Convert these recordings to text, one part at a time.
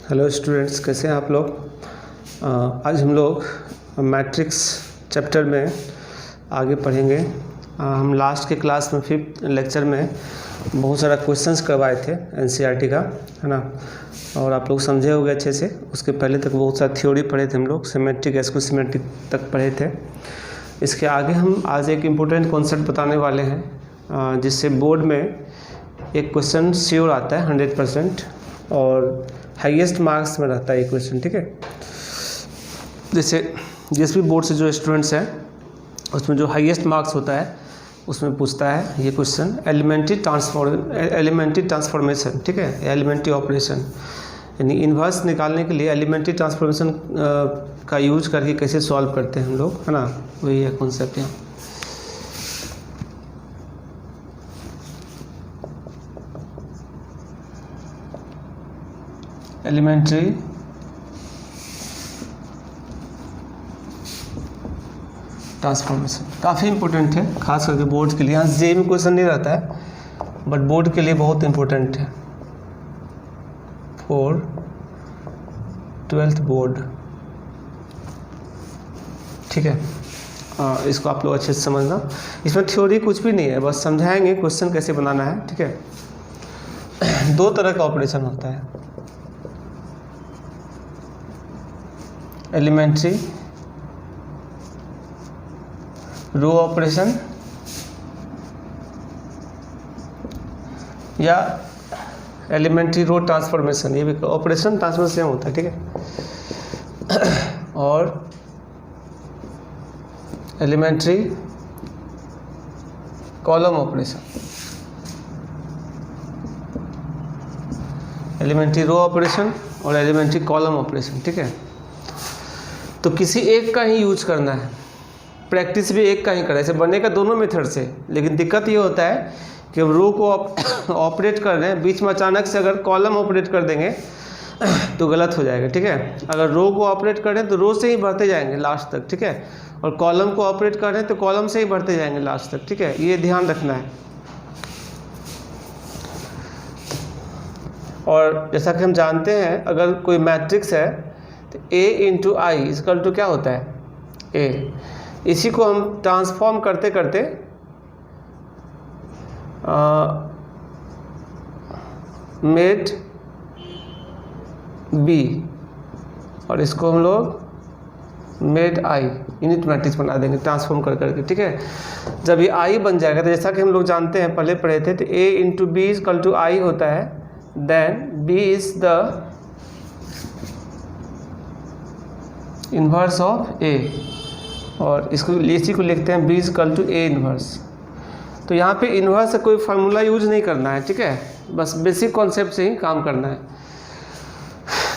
Hello students, कैसे हैं आप लोग। आज हम लोग मैट्रिक्स चैप्टर में आगे पढ़ेंगे। हम लास्ट के क्लास में 5th लेक्चर में बहुत सारा क्वेश्चंस करवाए थे एनसीईआरटी का, है ना, और आप लोग समझे होंगे अच्छे से। उसके पहले तक बहुत सारा थ्योरी पढ़े थे हम लोग, सिमेट्रिक स्क्वायर सिमेट्रिक तक पढ़े थे। इसके आगे हम आज एक इम्पोर्टेंट कॉन्सेप्ट बताने वाले हैं, जिससे बोर्ड में एक क्वेश्चन श्योर आता है 100% और हाईएस्ट मार्क्स में रहता है ये क्वेश्चन, ठीक है। जैसे जिस भी बोर्ड से जो स्टूडेंट्स हैं उसमें जो हाईएस्ट मार्क्स होता है उसमें पूछता है ये क्वेश्चन एलिमेंट्री ट्रांसफॉर्मेशन, ठीक है, एलिमेंट्री ऑपरेशन, यानी इन्वर्स निकालने के लिए एलिमेंट्री ट्रांसफॉर्मेशन का यूज करके कैसे सॉल्व करते हैं हम लोग, है ना, वही है कॉन्सेप्ट यहाँ। एलिमेंट्री ट्रांसफॉर्मेशन काफ़ी इंपॉर्टेंट है, खास करके बोर्ड के लिए। यहाँ जे में क्वेश्चन नहीं रहता है बट बोर्ड के लिए बहुत इंपॉर्टेंट है फॉर 12th बोर्ड, ठीक है। इसको आप लोग अच्छे से समझना। इसमें थ्योरी कुछ भी नहीं है, बस समझाएंगे क्वेश्चन कैसे बनाना है, ठीक है। दो तरह का ऑपरेशन होता है, एलिमेंट्री रो ऑपरेशन या एलिमेंट्री रो ट्रांसफॉर्मेशन। ये भी ऑपरेशन ट्रांसफॉर्मेशन सेम होता है, ठीक है। और elementary column operation, elementary row operation और एलिमेंट्री कॉलम ऑपरेशन, ठीक है। तो किसी एक का ही यूज करना है, प्रैक्टिस भी एक का ही करना है। ऐसे बनेगा दोनों मेथड से, लेकिन दिक्कत ये होता है कि हम रो को ऑपरेट कर रहे हैं, बीच में अचानक से अगर कॉलम ऑपरेट कर देंगे तो गलत हो जाएगा, ठीक है। अगर रो को ऑपरेट कर रहे हैं तो रो से ही बढ़ते जाएंगे लास्ट तक, ठीक है, और कॉलम को ऑपरेट कर रहे हैं तो कॉलम से ही बढ़ते जाएंगे लास्ट तक, ठीक है। ये ध्यान रखना है। और जैसा कि हम जानते हैं, अगर कोई मैट्रिक्स है तो A into I equal to क्या होता है, A। इसी को हम ट्रांसफॉर्म करते करते मेड B और इसको हम लोग मेड I यूनिट मैट्रिक्स बना देंगे ट्रांसफॉर्म कर करके, ठीक है। जब ये I बन जाएगा तो जैसा कि हम लोग जानते हैं, पहले पढ़े थे, तो A into B equal to I होता है, then B is the inverse of A और इसको इसी को लिखते हैं B equal to A inverse. तो यहाँ पे इन्वर्स से कोई फार्मूला यूज नहीं करना है, ठीक है, बस बेसिक कॉन्सेप्ट से ही काम करना है।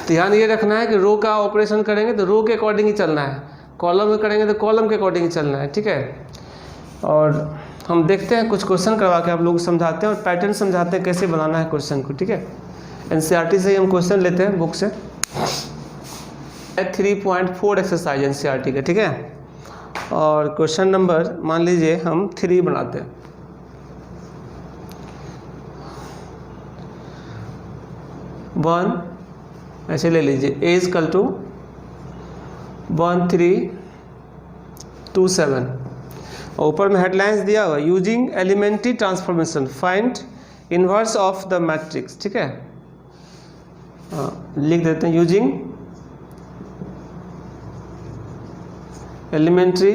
ध्यान ये रखना है कि रो का ऑपरेशन करेंगे तो रो के अकॉर्डिंग ही चलना है, कॉलम में करेंगे तो कॉलम के अकॉर्डिंग ही चलना है, ठीक है। और हम देखते हैं कुछ क्वेश्चन करवा के आप लोग समझाते हैं और पैटर्न समझाते हैं कैसे बनाना है क्वेश्चन को, ठीक है। एनसीईआरटी से ही हम क्वेश्चन लेते हैं, बुक से 3.4 एक्सरसाइज एनसीईआरटी का, ठीक है। और क्वेश्चन नंबर मान लीजिए हम 3 बनाते हैं। वन ऐसे ले लीजिए, A इक्वल टू 1327 और ऊपर में हेडलाइंस दिया हुआ using elementary transformation find inverse of the matrix, ठीक है। लिख देते हैं using elementary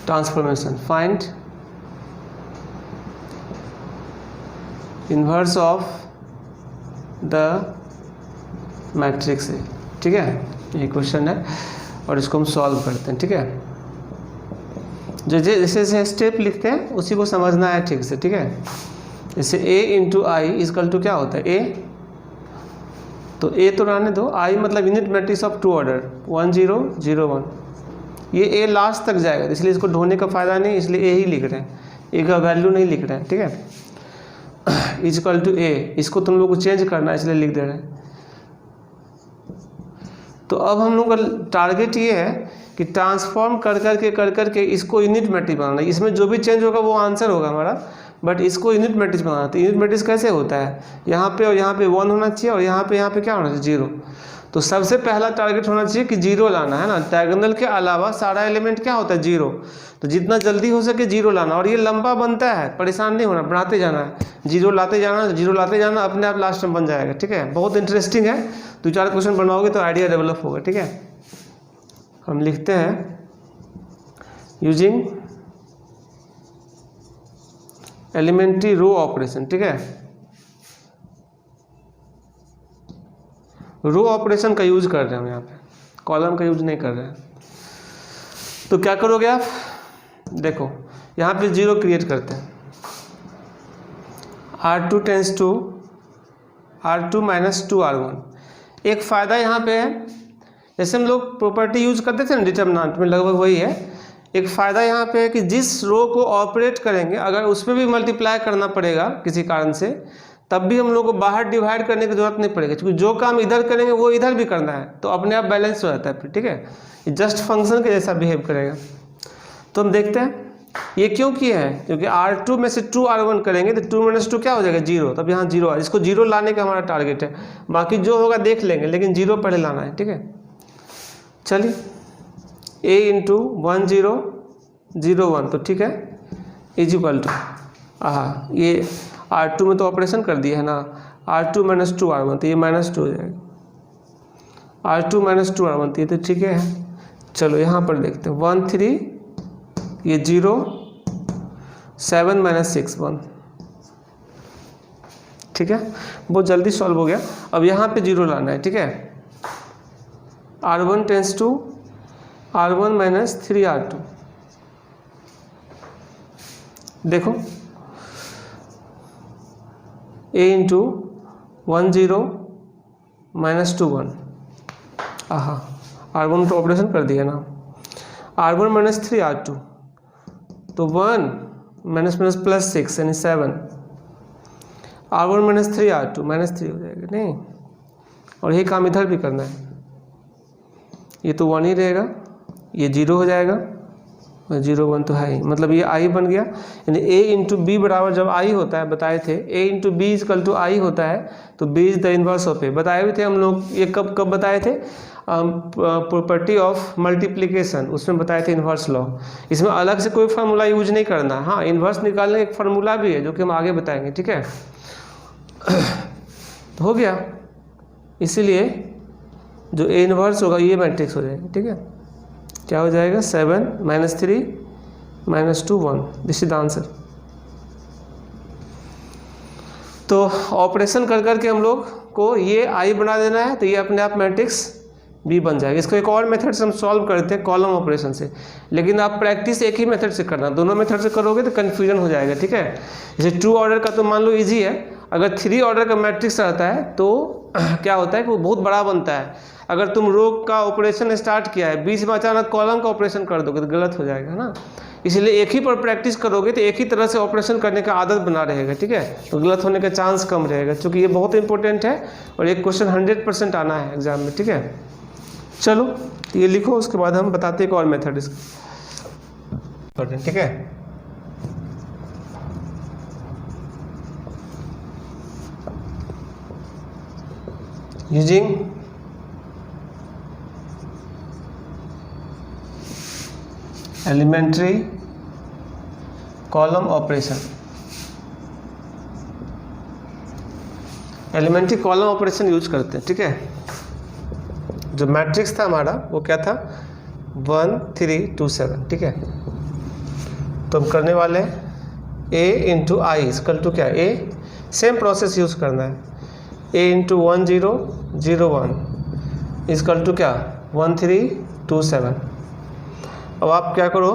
transformation find inverse of the matrix है, ठीक है। ये क्वेश्चन है और इसको हम सॉल्व करते हैं, ठीक है। जैसे जैसे स्टेप लिखते हैं उसी को समझना है ठीक से, ठीक है। जैसे A into I equal to क्या होता है, A, तो A तो रहने दो, I मतलब यूनिट मैट्रिक्स ऑफ 2 ऑर्डर 1 0 0 1, ये A लास्ट तक जाएगा, इसलिए इसको ढोने का फ़ायदा नहीं, इसलिए A ही लिख रहे हैं, A का वैल्यू नहीं लिख रहे हैं, ठीक है। इक्वल टू A, इसको तुम लोग को चेंज करना है इसलिए लिख दे रहे हैं। तो अब हम लोग का टारगेट ये है कि ट्रांसफॉर्म कर करके इसको यूनिट मैट्रिक्स बनाना है। इसमें जो भी चेंज होगा वो आंसर होगा हमारा, बट इसको यूनिट मैट्रिक्स बनाना। तो यूनिट मैट्रिक्स कैसे होता है, यहाँ पे और यहाँ पे 1 होना चाहिए और यहाँ पे क्या होना चाहिए 0। तो सबसे पहला टारगेट होना चाहिए कि 0 लाना है ना। डायगोनल के अलावा सारा एलिमेंट क्या होता है 0। तो जितना जल्दी हो सके 0 लाना, और ये लंबा बनता है, परेशान नहीं होना, बढ़ाते जाना है, 0 लाते जाना, 0 लाते जाना, अपने आप लास्ट में बन जाएगा। ठीक है, बहुत इंटरेस्टिंग है। 2-4 क्वेश्चन बनाओगे तो आइडिया डेवलप होगा। ठीक है, हम लिखते हैं यूजिंग एलिमेंट्री रो ऑपरेशन। ठीक है, रो ऑपरेशन का यूज कर रहे हैं हम यहाँ पे, कॉलम का यूज नहीं कर रहे हैं। तो क्या करोगे आप, देखो यहाँ पे 0 क्रिएट करते हैं, R2 tends to R2 minus 2R1। एक फ़ायदा यहाँ पे है, जैसे हम लोग प्रॉपर्टी यूज करते थे ना डिटर्मिनेंट में, लगभग वही है। एक फ़ायदा यहाँ पे है कि जिस रो को ऑपरेट करेंगे अगर उसमें भी मल्टीप्लाई करना पड़ेगा किसी कारण से, तब भी हम लोग को बाहर डिवाइड करने की जरूरत नहीं पड़ेगी, क्योंकि जो काम इधर करेंगे वो इधर भी करना है, तो अपने आप बैलेंस हो जाता है फिर। ठीक है, जस्ट फंक्शन के जैसा बिहेव करेगा। तो हम देखते हैं ये क्यों किया है, क्योंकि R2 में से 2R1 करेंगे तो 2 - 2 क्या हो जाएगा 0। तब यहाँ 0 है, इसको 0 लाने का हमारा टारगेट है, बाकी जो होगा देख लेंगे, लेकिन 0 पहले लाना है। ठीक है, चलिए A × 1 0 0 1, तो ठीक है, इज इक्वल टू ये R2 में तो ऑपरेशन कर दिया है ना, R2 - 2R1, तो ये -2 हो जाएगा, R2 - 2R1, तो ये तो ठीक है। चलो यहाँ पर देखते हैं 1 3, ये 0 7 - 6 1। ठीक है, बहुत जल्दी सॉल्व हो गया। अब यहाँ पे 0 लाना है। ठीक है, R1 tends to R1 - 3R2। देखो A × 1 0 - 2 1। R1 तो ऑपरेशन कर दिया ना, R1 - 3R2, तो 1 - +6 यानी 7, R1 - 3R2 -3 हो जाएगा नहीं, और यही काम इधर भी करना है। ये तो 1 ही रहेगा, ये 0 हो जाएगा, 0 1 तो है ही, मतलब ये I बन गया। यानी A × B बराबर जब I होता है, बताए थे A × B = I होता है, तो B is the inverse of A। बताए भी थे हम लोग, ये कब बताए थे, प्रॉपर्टी ऑफ मल्टीप्लिकेशन, उसमें बताए थे इन्वर्स लॉ। इसमें अलग से कोई फार्मूला यूज नहीं करना। हाँ, इन्वर्स निकालने का एक फार्मूला भी है जो कि हम आगे बताएंगे। ठीक है, तो हो गया, इसीलिए जो A इन्वर्स होगा ये मैट्रिक्स हो जाएगा। ठीक है, क्या हो जाएगा 7 - 3 - 2 1, दिस इज द आंसर। तो ऑपरेशन कर करके हम लोग को ये I बना देना है, तो ये अपने आप मैट्रिक्स B बन जाएगा। इसको एक और मेथड से हम सॉल्व करते हैं, कॉलम ऑपरेशन से, लेकिन आप प्रैक्टिस एक ही मेथड से करना, दोनों मेथड से करोगे तो कन्फ्यूजन हो जाएगा। ठीक है, जैसे 2 ऑर्डर का तो मान लो इजी है, अगर 3 ऑर्डर का मैट्रिक्स रहता है तो क्या होता है कि वो बहुत बड़ा बनता है। अगर तुम रो का ऑपरेशन स्टार्ट किया है, बीच में अचानक कॉलम का ऑपरेशन कर दोगे तो गलत हो जाएगा ना। इसलिए एक ही पर प्रैक्टिस करोगे तो एक ही तरह से ऑपरेशन करने का आदत बना रहेगा। ठीक है, तो गलत होने का चांस कम रहेगा, क्योंकि ये बहुत इंपॉर्टेंट है और एक क्वेश्चन 100% आना है एग्जाम में। ठीक है, चलो तो ये लिखो, उसके बाद हम बताते हैं एक और मेथड इसका। ठीक है, using elementary column operation. Elementary column operation use करते हैं। ठीक है, जो मैट्रिक्स था हमारा वो क्या था 1 3 2 7। ठीक है, तो हम करने वाले A × I = क्या, A सेम प्रोसेस यूज करना है, A × 1 0 0 1 = क्या 1 3 2 7। अब आप क्या करो,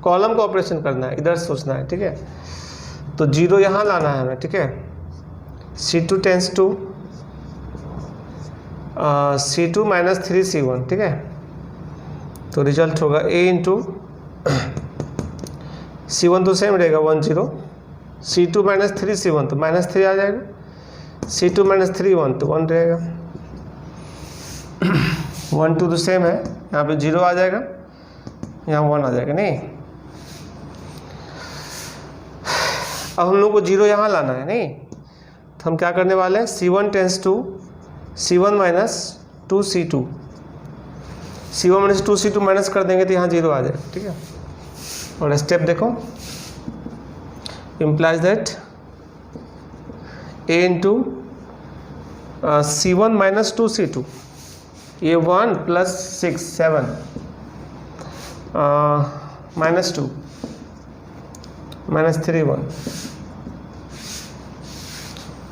कॉलम का ऑपरेशन करना है, इधर सोचना है। ठीक है, तो 0 यहाँ लाना है हमें। ठीक है, C2 tense to C2 - 3 C1। ठीक है, तो रिजल्ट होगा A × C1 तो सेम रहेगा 1 0, C2 - 3 C1 तो -3 आ जाएगा, C2 - 3 1 तो 1 रहेगा, 1 2 तो सेम है, यहाँ पे 0 आ जाएगा, यहाँ 1 आ जाएगा। नहीं, अब हम लोग को 0 यहाँ लाना है नहीं, तो हम क्या करने वाले हैं, C1 tends to C1 minus 2C2, C1 minus 2C2 minus कर देंगे तो यहाँ 0 आ जाएगा, ठीक है। और स्टेप देखो, implies that A into C1 minus 2C2, ये 1 प्लस 6 7 माइनस 2 माइनस 3 1,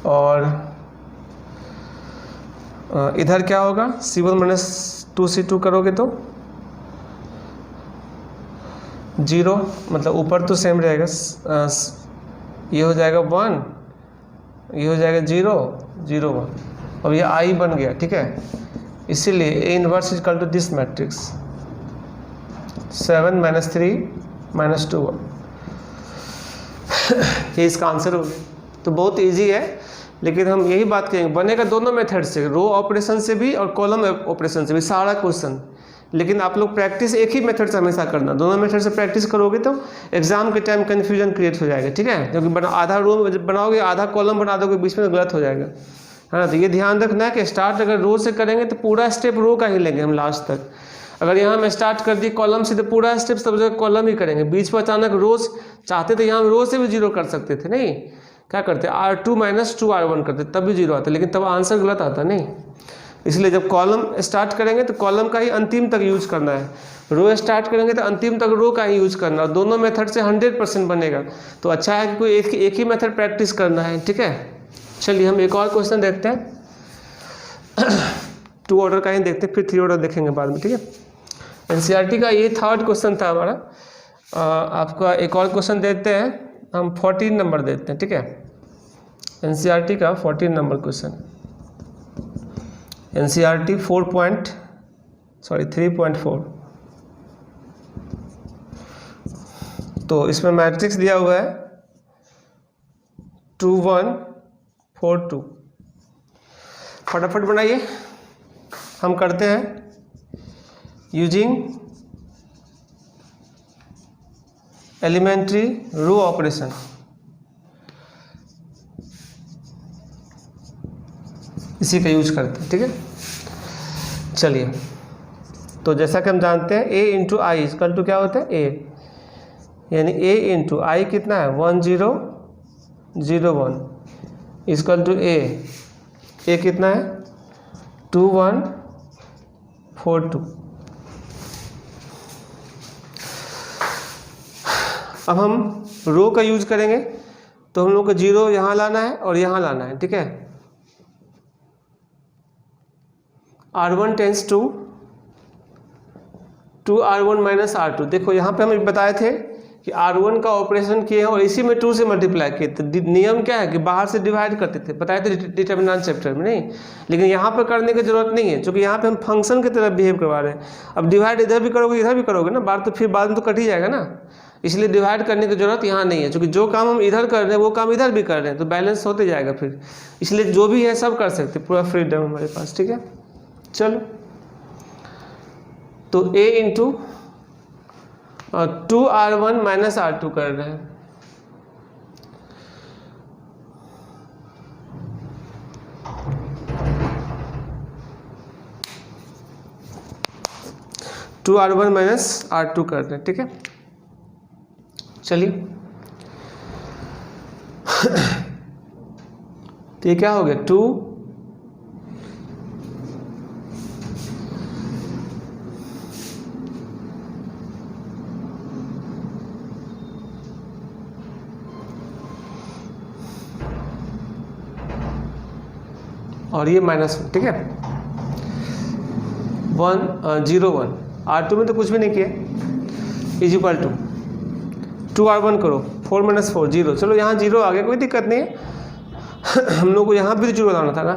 और इधर क्या होगा, C1 माइनस 2C2 करोगे तो 0, मतलब ऊपर तो सेम रहेगा, ये हो जाएगा 1, ये हो जाएगा 0 0 1, अब ये I बन गया, ठीक है। इसीलिए A inverse is equal to this matrix 7 minus 3 minus 2 1, ये इसका आंसर हो गया। तो बहुत इजी है, लेकिन हम यही बात करेंगे, बनेगा दोनों मेथड से, रो ऑपरेशन से भी और कॉलम ऑपरेशन से भी सारा क्वेश्चन, लेकिन आप लोग प्रैक्टिस एक ही मेथड से हमेशा करना, दोनों मेथड से प्रैक्टिस करोगे तो एग्जाम के टाइम कन्फ्यूजन क्रिएट हो जाएगा, ठीक है। क्योंकि आधा रो बनाओगे, आधा कॉलम बना दोगे, बीच में गलत हो जाएगा, है ना। तो ये ध्यान रखना कि स्टार्ट अगर रो से करेंगे तो पूरा स्टेप रो का ही लेंगे हम लास्ट तक। अगर यहाँ में स्टार्ट कर दी कॉलम से तो पूरा स्टेप सब जगह कॉलम ही करेंगे, बीच में अचानक रोज चाहते थे यहाँ रो से भी 0 कर सकते थे, नहीं क्या करते, R2 माइनस 2R1 करते तब भी 0 आता, लेकिन तब आंसर गलत आता नहीं। इसलिए जब कॉलम स्टार्ट करेंगे तो कॉलम का ही अंतिम तक यूज करना है, रो स्टार्ट करेंगे तो अंतिम तक रो का ही यूज करना, और दोनों मेथड से 100% बनेगा। तो अच्छा है कि कोई एक ही मेथड प्रैक्टिस करना है, ठीक है। चलिए हम एक और क्वेश्चन देखते हैं, 2 ऑर्डर का ही देखते हैं, फिर 3 ऑर्डर देखेंगे बाद में, ठीक है। एनसीईआरटी का ये 3rd क्वेश्चन था हमारा। आपका एक और क्वेश्चन देते हैं, हम 14 नंबर देते हैं, ठीक है। एनसीईआरटी का 14 नंबर क्वेश्चन, एनसीईआरटी 3.4। तो इसमें मैट्रिक्स दिया हुआ है 2 1 4 2। फटाफट बनाइए, हम करते हैं यूजिंग एलिमेंट्री रो ऑपरेशन। इसी का यूज करते हैं, ठीक है। चलिए, तो जैसा कि हम जानते हैं A into I equal to क्या होता है, A, यानी A इंटू आई कितना है 1 0 0 1 इक्वल टू A कितना है 2 1 4 2। अब हम रो का यूज करेंगे, तो हम लोग को 0 यहाँ लाना है और यहाँ लाना है, ठीक है। R1 tends to 2R1 minus R2। देखो यहाँ पे हम बताए थे कि R1 का ऑपरेशन किए और इसी में 2 से मल्टीप्लाई किए, तो नियम क्या है कि बाहर से डिवाइड करते थे, बताए थे डिटर्मिनेंट चैप्टर में, नहीं। लेकिन यहाँ पर करने की जरूरत नहीं है, क्योंकि यहाँ पे हम फंक्शन की तरह बिहेव करवा रहे हैं। अब डिवाइड इधर भी करोगे इधर भी करोगे ना, बात तो फिर बाद में तो कट ही जाएगा ना, इसलिए डिवाइड करने की जरूरत यहाँ नहीं है, क्योंकि जो काम हम इधर कर रहे हैं वो काम इधर भी कर रहे हैं, तो बैलेंस होते जाएगा फिर। इसलिए जो भी है सब कर सकते, पूरा फ्रीडम हमारे पास, ठीक है। चलो, तो A into 2R1 minus R2 कर रहे हैं। R1 माइनस R2 कर रहे हैं, ठीक है। चलिए, तो ये क्या हो गया 2 और ये माइनस, ठीक है। 1 0 1 R2 में तो कुछ भी नहीं किया, इज इक्वल टू 2R1 करो 4 माइनस 4 0। चलो यहाँ 0 आ गया, कोई दिक्कत नहीं है। हम लोग को यहाँ भी 0 लाना था ना,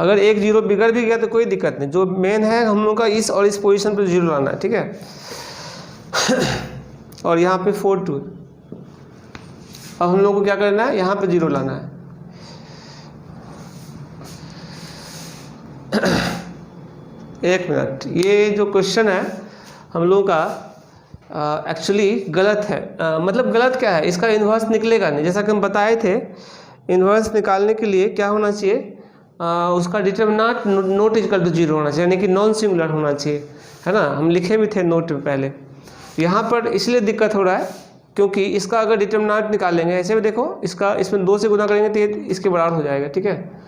अगर एक 0 बिगड़ भी गया तो कोई दिक्कत नहीं, जो मेन है हम लोग का इस और इस पोजीशन पे 0 लाना है, ठीक है। और यहाँ पे 4 2। अब हम लोग को क्या करना है, यहाँ पे 0 लाना है। एक मिनट, ये जो क्वेश्चन है हम लोगों का एक्चुअली गलत है। मतलब गलत क्या है, इसका इन्वर्स निकलेगा नहीं। जैसा कि हम बताए थे, इन्वर्स निकालने के लिए क्या होना चाहिए, उसका डिटरमिनेंट नॉट इक्वल टू 0 होना चाहिए, यानी कि नॉन सिंगुलर होना चाहिए, है ना। हम लिखे भी थे नोट में पहले। यहाँ पर इसलिए दिक्कत हो रहा है क्योंकि इसका अगर डिटरमिनेंट निकालेंगे, ऐसे भी देखो, इसमें 2 से गुना करेंगे तो ये इसके बराबर हो जाएगा, ठीक है।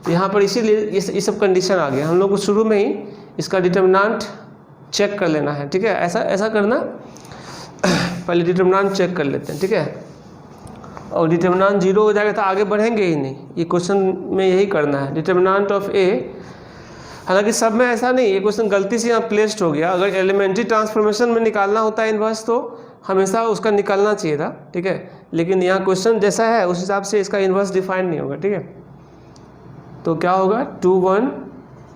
यहाँ पर इसीलिए ये सब कंडीशन आ गया। हम लोग को शुरू में ही इसका डिटरमिनेंट चेक कर लेना है, ठीक है। ऐसा करना, पहले डिटरमिनेंट चेक कर लेते हैं, ठीक है। और डिटरमिनेंट 0 हो जाएगा तो आगे बढ़ेंगे ही नहीं। ये क्वेश्चन में यही करना है, डिटरमिनेंट ऑफ ए। हालांकि सब में ऐसा नहीं, ये क्वेश्चन गलती से यहाँ प्लेस्ड हो गया। अगर एलिमेंट्री ट्रांसफॉर्मेशन में निकालना होता है इन्वर्स तो हमेशा उसका निकालना चाहिए था, ठीक है। लेकिन यहाँ क्वेश्चन जैसा है उस हिसाब से इसका इन्वर्स डिफाइन नहीं होगा, ठीक है। तो क्या होगा, 2 1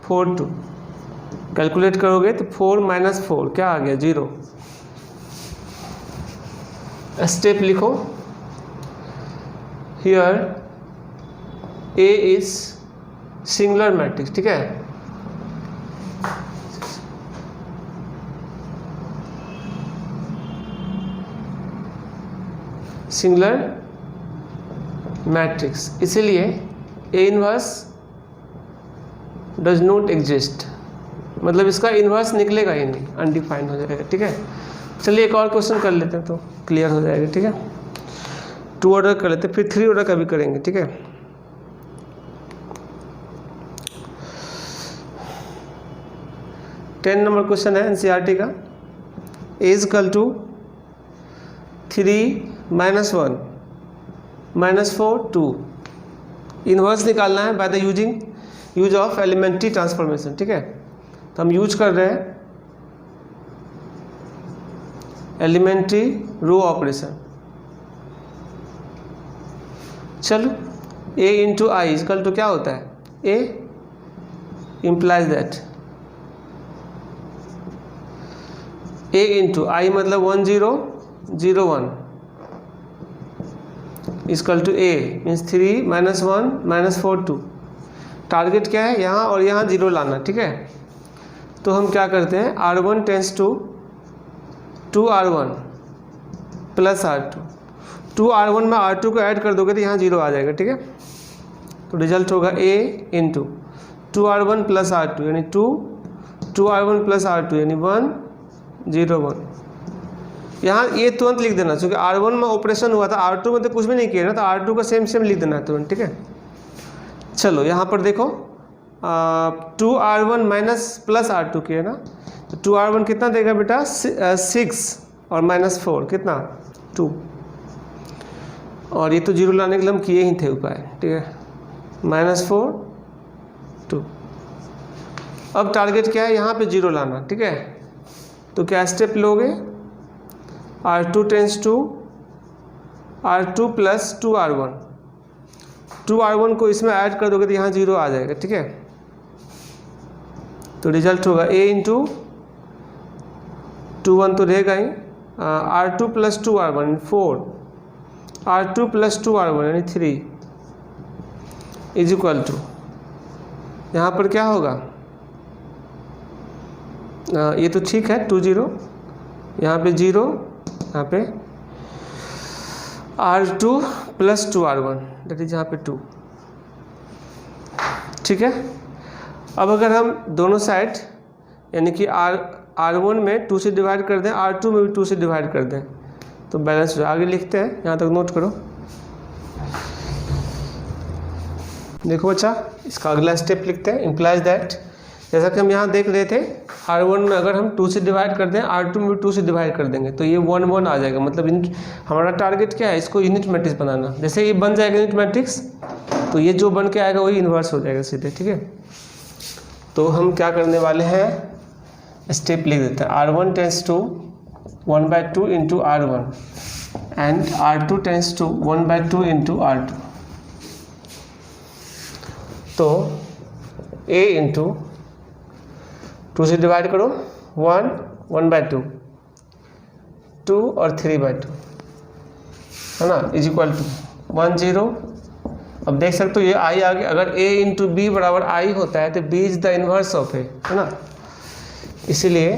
4 2 कैलकुलेट करोगे तो 4 - 4 क्या आ गया, 0। स्टेप लिखो, here A is singular matrix, ठीक है। सिंगुलर मैट्रिक्स, इसीलिए A inverse does not exist, मतलब इसका इन्वर्स निकलेगा ही नहीं, अनडिफाइंड हो जाएगा, ठीक है। चलिए एक और क्वेश्चन कर लेते हैं तो क्लियर हो जाएगा, ठीक है। 2 ऑर्डर कर लेते हैं, फिर 3 ऑर्डर का भी करेंगे, ठीक है। टेन नंबर क्वेश्चन है एनसीईआरटी का। A is equal to 3 - 1 - 4 2। Inverse निकालना है by the use of elementary transformation, ठीक है। तो हम यूज कर रहे हैं एलिमेंट्री रो ऑपरेशन। चलो, a into I equal to क्या होता है, a implies that a into I मतलब 1 0 0 1 equal to a means 3 - 1 - 4 2। Target क्या है, यहाँ और यहाँ 0 लाना, ठीक है। तो हम क्या करते हैं, R1 tends to 2R1 plus R2। 2R1 में R2 को ऐड कर दोगे तो यहाँ 0 आ जाएगा, ठीक है। तो रिजल्ट होगा A into 2R1 plus R2 यानी 2R1 प्लस R2 यानी 1 0 1। यहाँ ये तुरंत लिख देना, क्योंकि R1 में ऑपरेशन हुआ था, R2 में तो कुछ भी नहीं किया ना, तो R2 का सेम लिख देना तुरंत, ठीक है। चलो यहाँ पर देखो, 2R1 माइनस प्लस R2 किया ना, तो 2R1 कितना देगा बेटा, 6 और -4 कितना 2। और ये तो 0 लाने के लिए हम किए ही थे उपाय, ठीक है। -4 2। अब टारगेट क्या है, यहाँ पे 0 लाना, ठीक है। तो क्या स्टेप लोगे, R2 tends to R2 plus 2R1। 2R1 को इसमें ऐड कर दोगे तो यहाँ 0 आ जाएगा, ठीक है। तो रिजल्ट होगा A इंटू 2 1 तो रहेगा ही, R2 plus 2R1 4, R2 plus 2R1 यानी 3 इज इक्वल टू, यहाँ पर क्या होगा, ये तो ठीक है 2 0, यहाँ पे 0, यहाँ पे R2 plus 2R1 that is यहाँ पे 2, ठीक है। अब अगर हम दोनों साइड यानी कि R1 में 2 से डिवाइड कर दें, R2 में भी 2 से डिवाइड कर दें तो बैलेंस हो। आगे लिखते हैं, यहाँ तक नोट करो। देखो बच्चा, इसका अगला स्टेप लिखते हैं, इम्प्लाइज दैट, जैसा कि हम यहाँ देख रहे थे, R1 में अगर हम 2 से डिवाइड कर दें, R2 में भी 2 से डिवाइड कर देंगे तो ये 1 1 आ जाएगा। मतलब हमारा टारगेट क्या है, इसको यूनिट मैट्रिक्स बनाना। जैसे ये बन जाएगा यूनिट मैट्रिक्स तो ये जो बन के आएगा वही इन्वर्स हो जाएगा सीधे, ठीक है। तो हम क्या करने वाले हैं, स्टेप लिख देते हैं, R1 tends to 1/2 into R1 and R2 tends to 1/2 into R2। तो A इंटू 2 से डिवाइड करो, 1 1/2 2 और 3/2 है ना, इज इक्वल टू 1 0। अब देख सकते हो ये आई आ गया। अगर A इंटू बी बराबर आई होता है तो B is the inverse of A, है ना। इसीलिए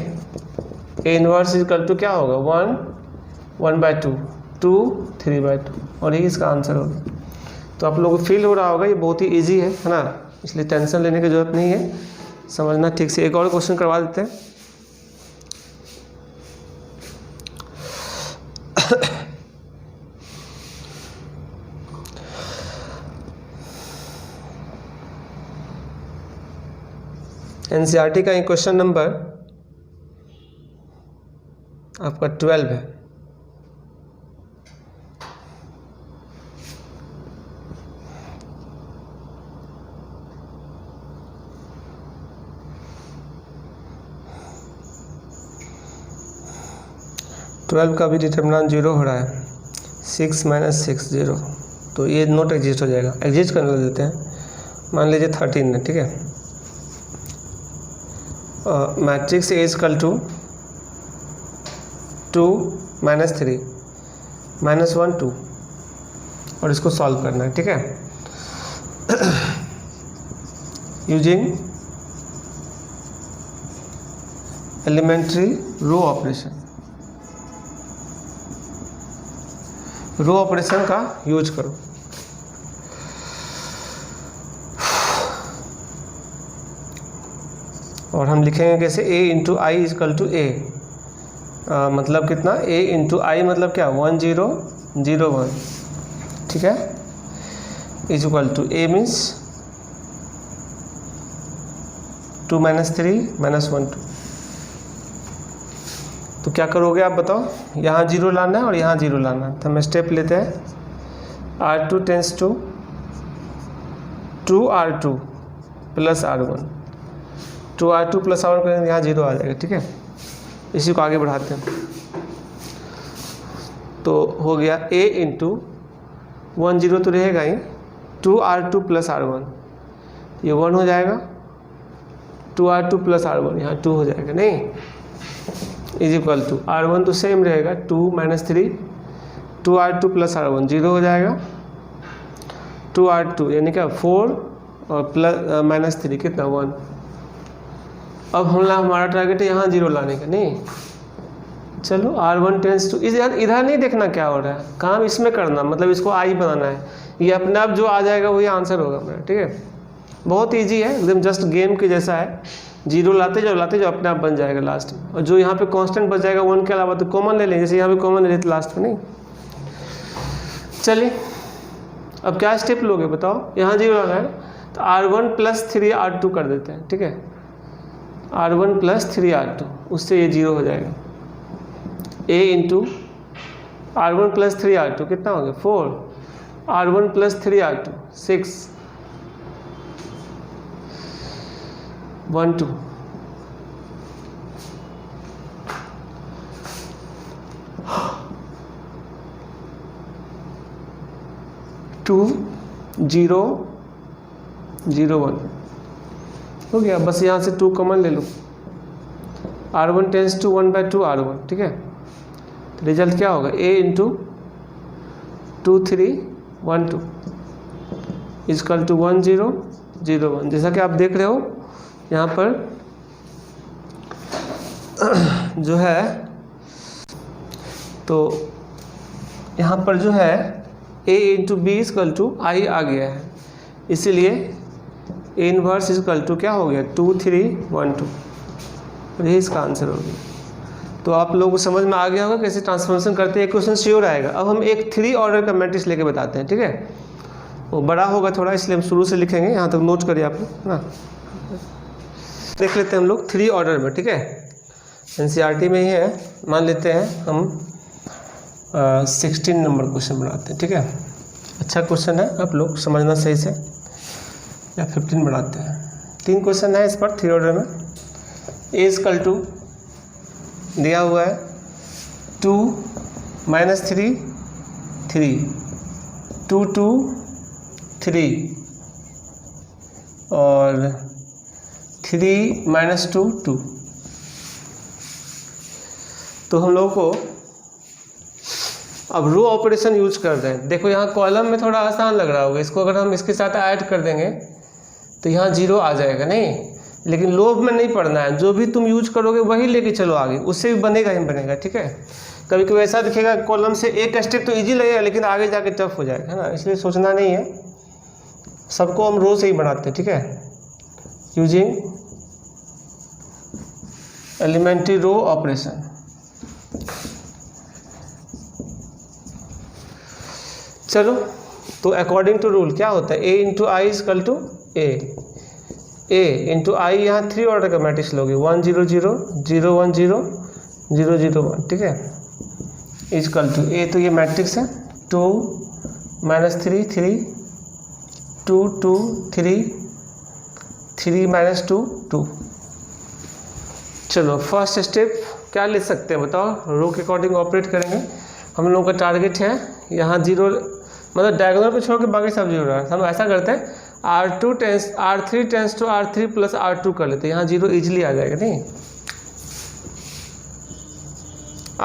ए इनवर्स इक्वल टू क्या होगा 1/2, 2 3/2, और ये इसका आंसर होगा। तो आप लोगों को फील हो रहा होगा ये बहुत ही इजी है ना, इसलिए टेंशन लेने की ज़रूरत नहीं है, समझना ठीक से। एक और क्वेश्चन करवा देते हैं। एनसीईआरटी का क्वेश्चन नंबर आपका 12 है। ट्वेल्व का भी डिटर्मिनेंट 0 हो रहा है, 6 - 6 0, तो ये नॉट एग्जिस्ट हो जाएगा। एग्जिस्ट करने देते हैं, मान लीजिए 13 है, ठीक है। मैट्रिक्स ए इक्वल टू 2 - 3 -1 2, और इसको सॉल्व करना है, ठीक है, using elementary row operation. Row operation का यूज करो। और हम लिखेंगे कैसे, a into I equal to A, मतलब कितना, a इंटू आई मतलब क्या 1 0 0 1, ठीक है, is equal to a means 2 - 3 -1 2। तो क्या करोगे आप बताओ, यहाँ 0 लाना है और यहाँ 0 लाना है, तो हम स्टेप लेते हैं। R2 tends to 2R2 + R1, 2R2 + R1 करेंगे, यहाँ 0 आ जाएगा, ठीक है। इसी को आगे बढ़ाते हैं, तो हो गया a इंटू 1 0 तो रहेगा ही, 2R2 + R1, ये 1 हो जाएगा, 2R2 + R1 यहाँ 2 हो जाएगा, नहीं, इज इक्वल टू R1 तो सेम रहेगा, 2 - 3 2R2 + R1 0 हो जाएगा, 2R2 यानी क्या 4 और -3 कितना 1। अब हमारा टारगेट है यहाँ 0 लाने का, नहीं, चलो R1 टेंस टू, इधर नहीं देखना क्या हो रहा है, काम इसमें करना, मतलब इसको आई बनाना है, ये अपने आप जो आ जाएगा वही आंसर होगा मेरा, ठीक है। बहुत इजी है, एकदम जस्ट गेम के जैसा है, 0 लाते जाओ अपने आप बन जाएगा लास्ट में। और जो यहाँ पे कांस्टेंट बच जाएगा 1 के अलावा तो कॉमन ले लें, जैसे यहाँ पे कॉमन ले लेते लास्ट में, नहीं। चलिए अब क्या स्टेप लोगे बताओ, यहाँ 0 लाना है, तो R1 + 3R2 कर देते हैं, ठीक है, R1 + 3R2, उससे ये 0 हो जाएगा। a इंटू R1 + 3R2 कितना हो गया 4, R1 + 3R2 6 1 2, टू 0 0 1 हो गया। बस यहाँ से 2 कॉमन ले लो, R1 टेंस टू 1/2 R1, ठीक है। तो रिजल्ट क्या होगा, a इंटू 2 3 1 2 इजकल टू 1 0 0 1। जैसा कि आप देख रहे हो यहाँ पर जो है, तो यहाँ पर जो है a into B equal to I आ गया है, इसीलिए a इनवर्स इजकल टू क्या हो गया 2 3 1 2, और यही इसका आंसर हो गया। तो आप लोगों को समझ में आ गया होगा कैसे ट्रांसफॉर्मेशन करते हैं, एक क्वेश्चन श्योर आएगा। अब हम एक 3 ऑर्डर का मैट्रिक्स लेके बताते हैं, ठीक है, वो बड़ा होगा थोड़ा, इसलिए हम शुरू से लिखेंगे, यहाँ तक नोट करिए आप लोग ना। देख लेते हैं हम लोग 3 ऑर्डर में, ठीक है, एनसीईआरटी में ही है। मान लेते हैं हम 16 नंबर क्वेश्चन बनाते हैं, ठीक है, अच्छा क्वेश्चन है, आप लोग समझना सही से, या 15 बनाते हैं। 3 क्वेश्चन है इस पर 3 ऑर्डर में। ए इजकल टू दिया हुआ है 2 - 3 3 2 2 3 और 3 - 2 2। तो हम लोगों को अब रो ऑपरेशन यूज कर रहे हैं। देखो यहाँ कॉलम में थोड़ा आसान लग रहा होगा, इसको अगर हम इसके साथ ऐड कर देंगे तो यहाँ 0 आ जाएगा, नहीं, लेकिन लोभ में नहीं पड़ना है, जो भी तुम यूज करोगे वही लेके चलो आगे, उससे भी बनेगा ही बनेगा, ठीक है। कभी कभी ऐसा दिखेगा कॉलम से एक स्टेप तो इजी लगेगा लेकिन आगे जाके टफ हो जाएगा, है ना, इसलिए सोचना नहीं है, सबको हम रो से ही बनाते हैं, ठीक है, यूजिंग एलिमेंट्री रो ऑपरेशन। चलो, तो अकॉर्डिंग टू रूल क्या होता है, A into I equal to A into I, यहाँ 3 ऑर्डर का मैट्रिक्स लोगे, 1 0 0 0 1 0 0 0 1, ठीक है, इजकल टू ए, तो ये मैट्रिक्स है 2 -3 3 2 2 3 3 -2 2। चलो फर्स्ट स्टेप क्या ले सकते हैं बताओ, रो के अकॉर्डिंग ऑपरेट करेंगे। हम लोगों का टारगेट है यहाँ 0, मतलब डायगोनल पे छोड़ के बाकी सब 0 है। हम ऐसा करते हैं R3 tends to R3 plus R2 कर लेते हैं, यहाँ 0 इजीली आ जाएगा, नहीं,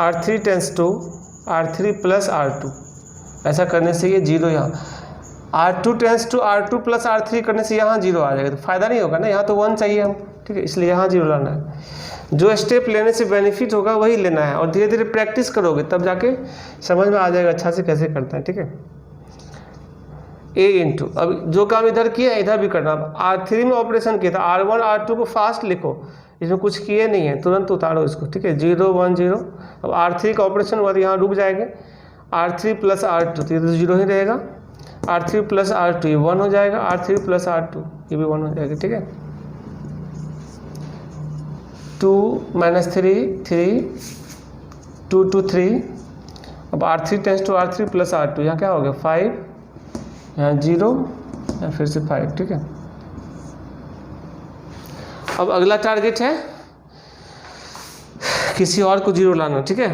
R3 tends to R3 plus R2, ऐसा करने से ये 0 यहाँ, R2 tends to R2 plus R3 करने से यहाँ 0 आ जाएगा, तो फायदा नहीं होगा ना, यहाँ तो 1 चाहिए हम, ठीक है, इसलिए यहाँ 0 लाना है। जो स्टेप लेने से बेनिफिट होगा वही लेना है, और धीरे धीरे प्रैक्टिस करोगे तब जाके समझ में आ जाएगा अच्छा से कैसे करता है, ठीक है। ए इंटू, अब जो काम इधर किया इधर भी करना। R3 में ऑपरेशन किया था, R1 R2 को फास्ट लिखो, इसमें कुछ किए नहीं है, तुरंत उतारो इसको, ठीक है, 0 1 0। अब R3 का ऑपरेशन हुआ तो यहाँ रुक जाएंगे, R3 प्लस R2 तो ये तो 0 ही रहेगा, R3 प्लस R2 ये 1 हो जाएगा, R3 प्लस R2 ये भी 1 हो जाएगा, ठीक है। 2 -3 3 2 2 3, अब R3 tends to R3 plus R2, यहाँ क्या हो गया 5, यहाँ 0, यहाँ फिर से 5, ठीक है। अब अगला टारगेट है किसी और को 0 लाना, ठीक है,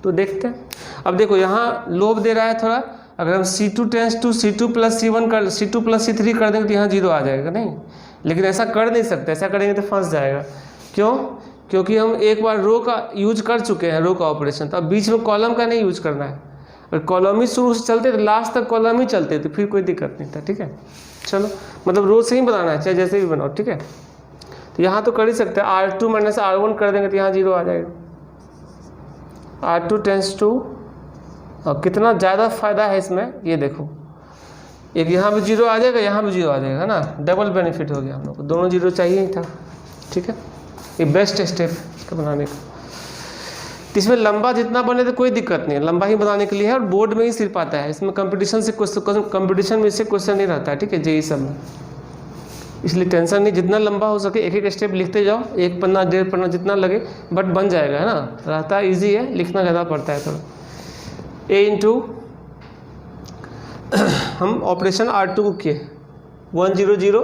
तो देखते हैं। अब देखो यहाँ लोभ दे रहा है थोड़ा, अगर हम C2 tense to C2 plus C1 कर C2 प्लस C3 कर देंगे तो यहाँ 0 आ जाएगा, नहीं, लेकिन ऐसा कर नहीं सकते, ऐसा करेंगे तो फंस जाएगा। क्यों? क्योंकि हम एक बार रो का यूज कर चुके हैं, रो का ऑपरेशन, तो अब बीच में कॉलम का नहीं यूज करना है। अगर कॉलम ही शुरू से चलते तो लास्ट तक कॉलम ही चलते तो फिर कोई दिक्कत नहीं था, ठीक है। चलो, मतलब रो से ही बनाना है, चाहे जैसे भी बनाओ, ठीक है। तो यहाँ तो कर ही सकते हैं, R2 माइनस R1 कर देंगे तो यहाँ 0 आ जाएगा, R2 टेंस टू, और कितना ज़्यादा फायदा है इसमें ये देखो, एक यहाँ भी 0 आ जाएगा, यहाँ भी 0 आ जाएगा, है ना, डबल बेनिफिट हो गया हम लोग को, दोनों 0 चाहिए ही था, ठीक है। ये बेस्ट स्टेप इसका बनाने का। इसमें लंबा जितना बने तो कोई दिक्कत नहीं है, लंबा ही बनाने के लिए है, और बोर्ड में ही सिर्फ आता है, इसमें कंपटीशन में इससे क्वेश्चन नहीं रहता है, ठीक है, जेईई सब में, इसलिए टेंशन नहीं, जितना लंबा हो सके एक एक स्टेप लिखते जाओ, 1 पन्ना 1.5 पन्ना जितना लगे, बट बन जाएगा, है ना, रहता है ईजी है, लिखना ज़्यादा पड़ता है थोड़ा। ए इंटू हम ऑपरेशन R2 को किए 1 0 0,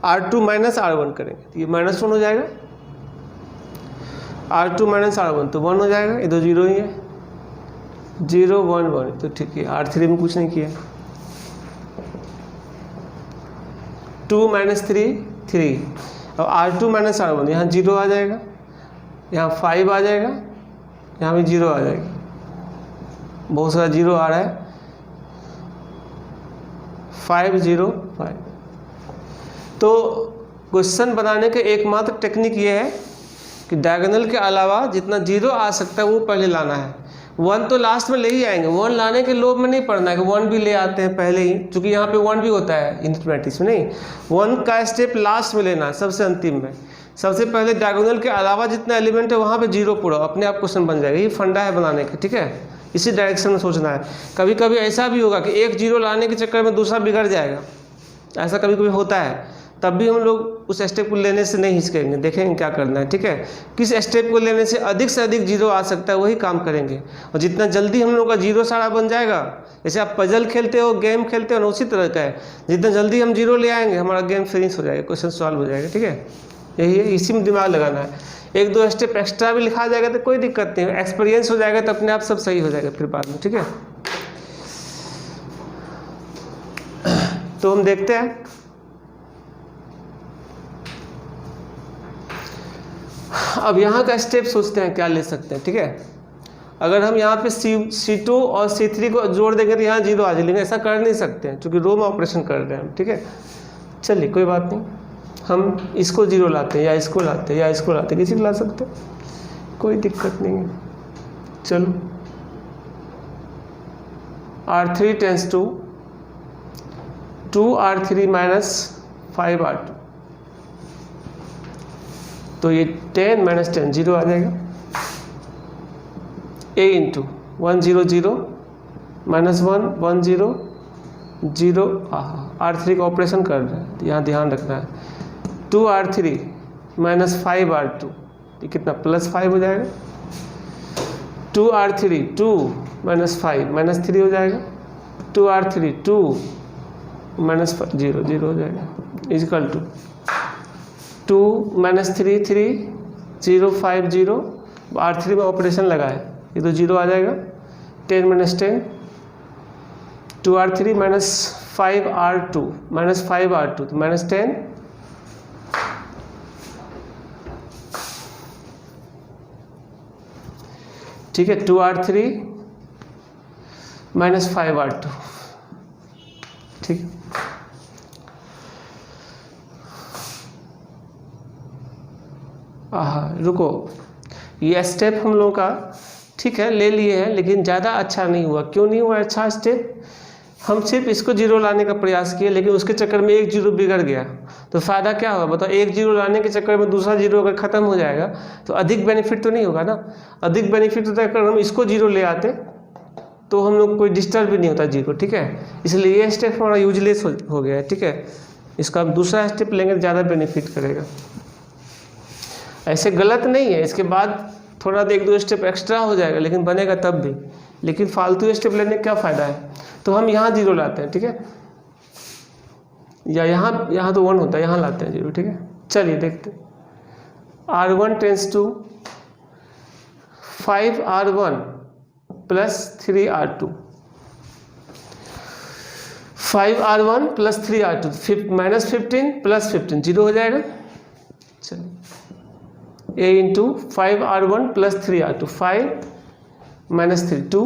R2 माइनस R1 करेंगे तो ये -1 हो जाएगा, R2 माइनस R1 तो 1 हो जाएगा, ये तो 0 ही है, 0 1 1 तो ठीक है। R3 में कुछ नहीं किया, 2 -3 3, और R2 माइनस R1 यहाँ 0 आ जाएगा, यहाँ 5 आ जाएगा, यहाँ भी 0 आ जाएगा, बहुत सारा 0 आ रहा है, 5 0 5। तो क्वेश्चन बनाने के एकमात्र टेक्निक ये है कि डायगोनल के अलावा जितना 0 आ सकता है वो पहले लाना है, 1 तो लास्ट में ले ही आएंगे, 1 लाने के लोभ में नहीं पड़ना है कि 1 भी ले आते हैं पहले ही, क्योंकि यहाँ पे 1 भी होता है इंटरमेटिक्स में, नहीं, 1 का स्टेप लास्ट में लेना है, सबसे अंतिम में। सबसे पहले डायगोनल के अलावा जितना एलिमेंट है वहाँ पे 0 पूरा अपने आप क्वेश्चन बन जाएगा, ये फंडा है बनाने का, ठीक है, इसी डायरेक्शन में सोचना है। कभी कभी ऐसा भी होगा कि एक 0 लाने के चक्कर में दूसरा बिगड़ जाएगा, ऐसा कभी कभी होता है, तब भी हम लोग उस स्टेप को लेने से नहीं हिचकेंगे, देखेंगे क्या करना है, ठीक है, किस स्टेप को लेने से अधिक 0 आ सकता है वही काम करेंगे, और जितना जल्दी हम लोग का 0 सारा बन जाएगा, जैसे आप पजल खेलते हो, गेम खेलते हो ना, उसी तरह का है, जितना जल्दी हम 0 ले आएंगे हमारा गेम फिनिश हो जाएगा, क्वेश्चन सॉल्व हो जाएगा, ठीक है, यही है, इसी में दिमाग लगाना है। 1-2 स्टेप एक्स्ट्रा भी लिखा जाएगा तो कोई दिक्कत नहीं है, एक्सपीरियंस हो जाएगा तो अपने आप सब सही हो जाएगा फिर बाद में, ठीक है। तो हम देखते हैं, अब यहाँ का स्टेप सोचते हैं क्या ले सकते हैं, ठीक है। अगर हम यहाँ पे C2 और C3 को जोड़ देंगे तो यहाँ 0 आ जाएगा, लेकिन ऐसा कर नहीं सकते हैं क्योंकि रो में ऑपरेशन कर रहे हैं हम, ठीक है। चलिए कोई बात नहीं, हम इसको जीरो लाते हैं या इसको लाते हैं या इसको लाते हैं, किसी को ला सकते हैं, कोई दिक्कत नहीं है। चलो R3 tends to 2R3 minus 5R2, तो ये 10 माइनस 10 जीरो आ जाएगा। A इंटू 1 0 0 माइनस 1 1 0 0, R3 का ऑपरेशन कर रहा है, यहाँ ध्यान रखना है। 2R3 माइनस 5R2, ये कितना प्लस 5 हो जाएगा। 2R3 2 माइनस 5 माइनस 3 हो जाएगा। 2R3 2 माइनस 0 0 हो जाएगा, इजकल टू 2 माइनस 3 3 0 5 0, R3 में ऑपरेशन लगा है, ये तो 0 आ जाएगा। 10 minus 10 2R3 minus 5R2 minus 5R2, तो माइनस 10, ठीक है। 2R3 माइनस 5R2, ठीक है। रुको, ये स्टेप हम लोगों का ठीक है ले लिए हैं, लेकिन ज़्यादा अच्छा नहीं हुआ। क्यों नहीं हुआ अच्छा स्टेप? हम सिर्फ इसको जीरो लाने का प्रयास किए, लेकिन उसके चक्कर में एक जीरो बिगड़ गया, तो फ़ायदा क्या होगा बताओ? एक जीरो लाने के चक्कर में दूसरा जीरो अगर ख़त्म हो जाएगा तो अधिक बेनिफिट तो नहीं होगा ना। अधिक बेनिफिट होता है अगर हम इसको जीरो ले आते तो हम लोग कोई डिस्टर्ब भी नहीं होता जीरो, ठीक है। इसलिए ये स्टेप हमारा यूजलेस हो गया है, ठीक है। इसका हम दूसरा स्टेप लेंगे तो ज़्यादा बेनिफिट करेगा। ऐसे गलत नहीं है, इसके बाद थोड़ा एक दो स्टेप एक्स्ट्रा हो जाएगा, लेकिन बनेगा तब भी। लेकिन फालतू स्टेप लेने का क्या फ़ायदा है? तो हम यहाँ जीरो लाते हैं, ठीक है, या यहाँ तो 1 होता है, यहाँ लाते हैं जीरो, ठीक है। चलिए देखते हैं। R1 tends to 5R1 plus 3R2, 5R1 plus 3R2 minus 15 plus 15 zero हो जाएगा। चलिए A into 5R1 plus 3R2, 5 minus 3 2,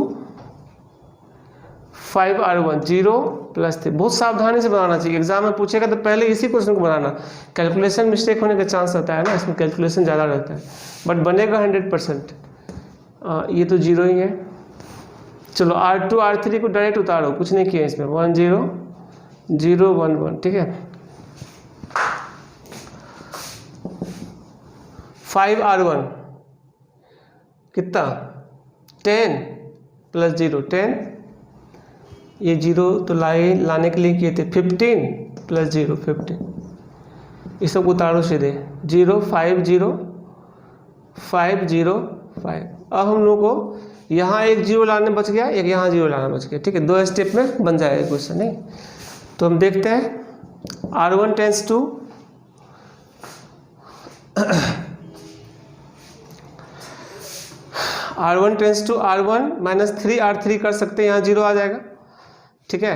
5R1 0 plus 3। बहुत सावधानी से बनाना चाहिए, एग्जाम में पूछेगा तो पहले इसी क्वेश्चन को बनाना। कैलकुलेशन मिस्टेक होने का चांस रहता है ना, इसमें कैलकुलेशन ज़्यादा रहता है, बट बनेगा 100%। ये तो जीरो ही है। चलो R2 R3 को डायरेक्ट उतारो, कुछ नहीं किया इसमें। 1 0 0 1 1, ठीक है। 5R1 कितना 10 प्लस 0 10, ये जीरो तो लाने के लिए किए थे। 15 प्लस 0 15, इस सब उतारो सीधे। 0 5 0 5 0 5। अब हम लोग को यहाँ एक जीरो लाने बच गया, एक यहाँ जीरो लाना बच गया, ठीक है। 2 स्टेप में बन जाएगा क्वेश्चन, नहीं तो हम देखते हैं। R1 tends to R1 tends to R1 minus 3R3 कर सकते हैं, यहाँ जीरो आ जाएगा, ठीक है।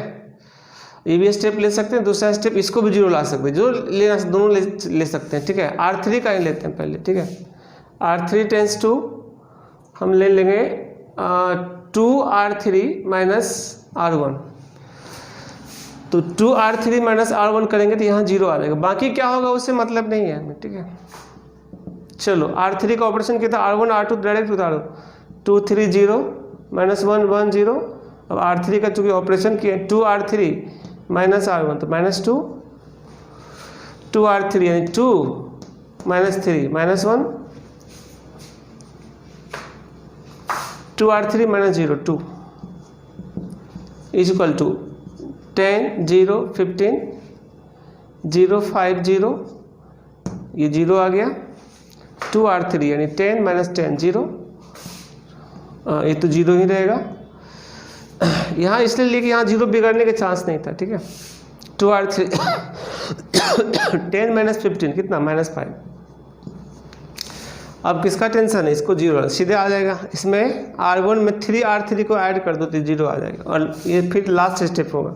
ये भी स्टेप ले सकते हैं। दूसरा स्टेप इसको भी जीरो ला सकते हैं, जो लेना दोनों ले सकते हैं, ठीक है। R3 का ही लेते हैं पहले, ठीक है। R3 टेंस टू हम ले लेंगे 2R3 माइनस R1, तो 2R3 माइनस R1 करेंगे तो यहाँ जीरो आ जाएगा। बाकी क्या होगा उससे मतलब नहीं है हमें, ठीक है। चलो R3 का ऑपरेशन किया था, R1 R2 डायरेक्ट उतारो। 2 3 0 माइनस 1 1 0। अब R3 का चूँकि ऑपरेशन किए 2R3 माइनस R1, तो माइनस 2 2R3 यानी 2 minus 3 minus 1 2R3 minus 0 2 is equal to 10 0 15 0 5 0, ये जीरो आ गया। 2R3 यानी 10 माइनस 10 0, ये तो जीरो ही रहेगा। यहाँ इसलिए लिए कि यहाँ जीरो बिगड़ने के चांस नहीं था, ठीक है। 2R3 10 माइनस 15 कितना माइनस 5। अब किसका टेंशन है? इसको जीरो सीधे आ जाएगा। इसमें R1 में 3R3 को ऐड कर दो तो जीरो आ जाएगा, और ये फिर लास्ट स्टेप होगा।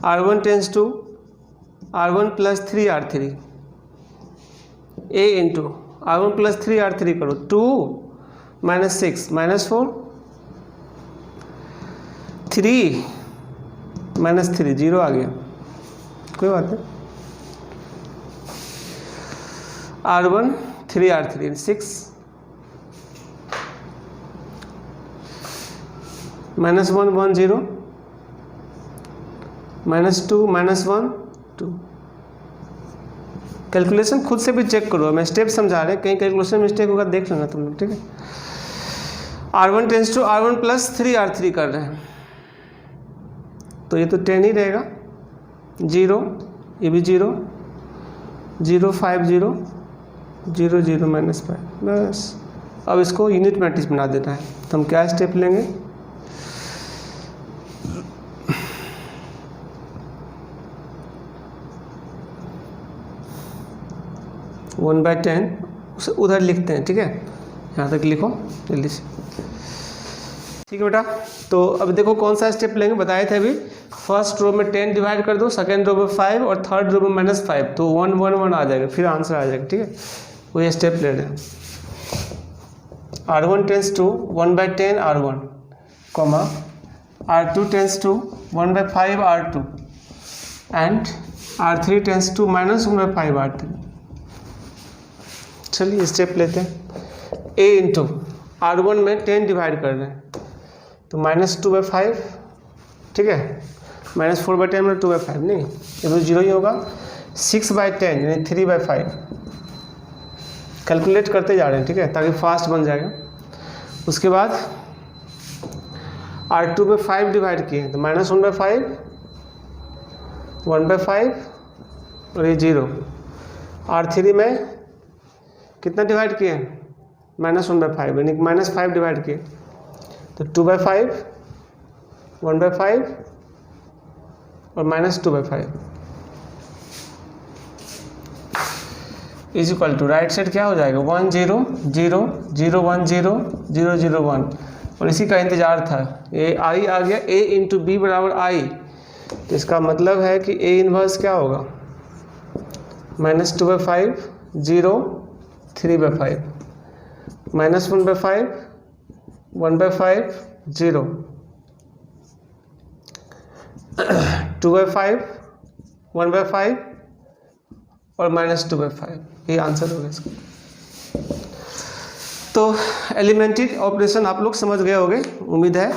R1 tends to R1 plus 3R3 A into R1 plus 3R3 करो। 2 माइनस 6 माइनस 4 3 माइनस 3 जीरो आ गया, कोई बात नहीं। R1 3R3 6 -1 1 0 -2 -1 2। कैलकुलेशन खुद से भी चेक करो, मैं स्टेप समझा रहे हैं, कहीं कैलकुलेशन मिस्टेक होगा देख लेना तुम लोग, ठीक है। R1 tends to R1 plus 3R3 कर रहे हैं, तो ये तो 10 ही रहेगा। 0, ये भी 0 0 5 0 0 0 -5, बस। अब इसको यूनिट मैट्रिक्स बना देना है, तो हम क्या स्टेप लेंगे, वन बाई 10 उसे उधर लिखते हैं, ठीक है। यहाँ तक लिखो जल्दी से, ठीक है बेटा। तो अब देखो कौन सा स्टेप लेंगे, बताए थे अभी। फर्स्ट रो में 10 डिवाइड कर दो, सेकेंड रो में 5 और थर्ड रो में -5, तो 1 1 1 आ जाएगा, फिर आंसर आ जाएगा, ठीक है। वही स्टेप ले रहे हैं। R1 tends to 1 by 10 R1, comma R2 tends to 1 by 5 R2 and R3 tends to -1 by 5 R3। चलिए स्टेप लेते हैं। A इंटू R1 में 10 डिवाइड कर रहे हैं, तो -2 बाई 5, ठीक है। -4 बाई 10 में 2 बाई 5 नहीं, ये तो 0 ही होगा। 6 बाई 10 यानी 3 बाई 5। कैलकुलेट करते जा रहे हैं, ठीक है, ताकि फास्ट बन जाएगा। उसके बाद R2 में 5 डिवाइड किए, तो -1 बाई 5, 1 बाई 5 और ये 0। R3 में कितना डिवाइड किए, -1 बाई 5 यानी -5 डिवाइड किए, तो 2 बाई 5, 1 बाई 5 और -2 by 5 is equal to right side क्या हो जाएगा, 1 0 0 0 1 0 0 0 1। और इसी का इंतजार था, ये आई आ गया, A इंटू बी बराबर आई, तो इसका मतलब है कि A इनवर्स क्या होगा, -2 by 5 0 3 by 5 -1 by 5 1 by 5 0 2 by 5 1 by 5 और -2 बाई 5, ये आंसर होगा इसका। तो एलिमेंट्री ऑपरेशन आप लोग समझ गए होंगे, उम्मीद है।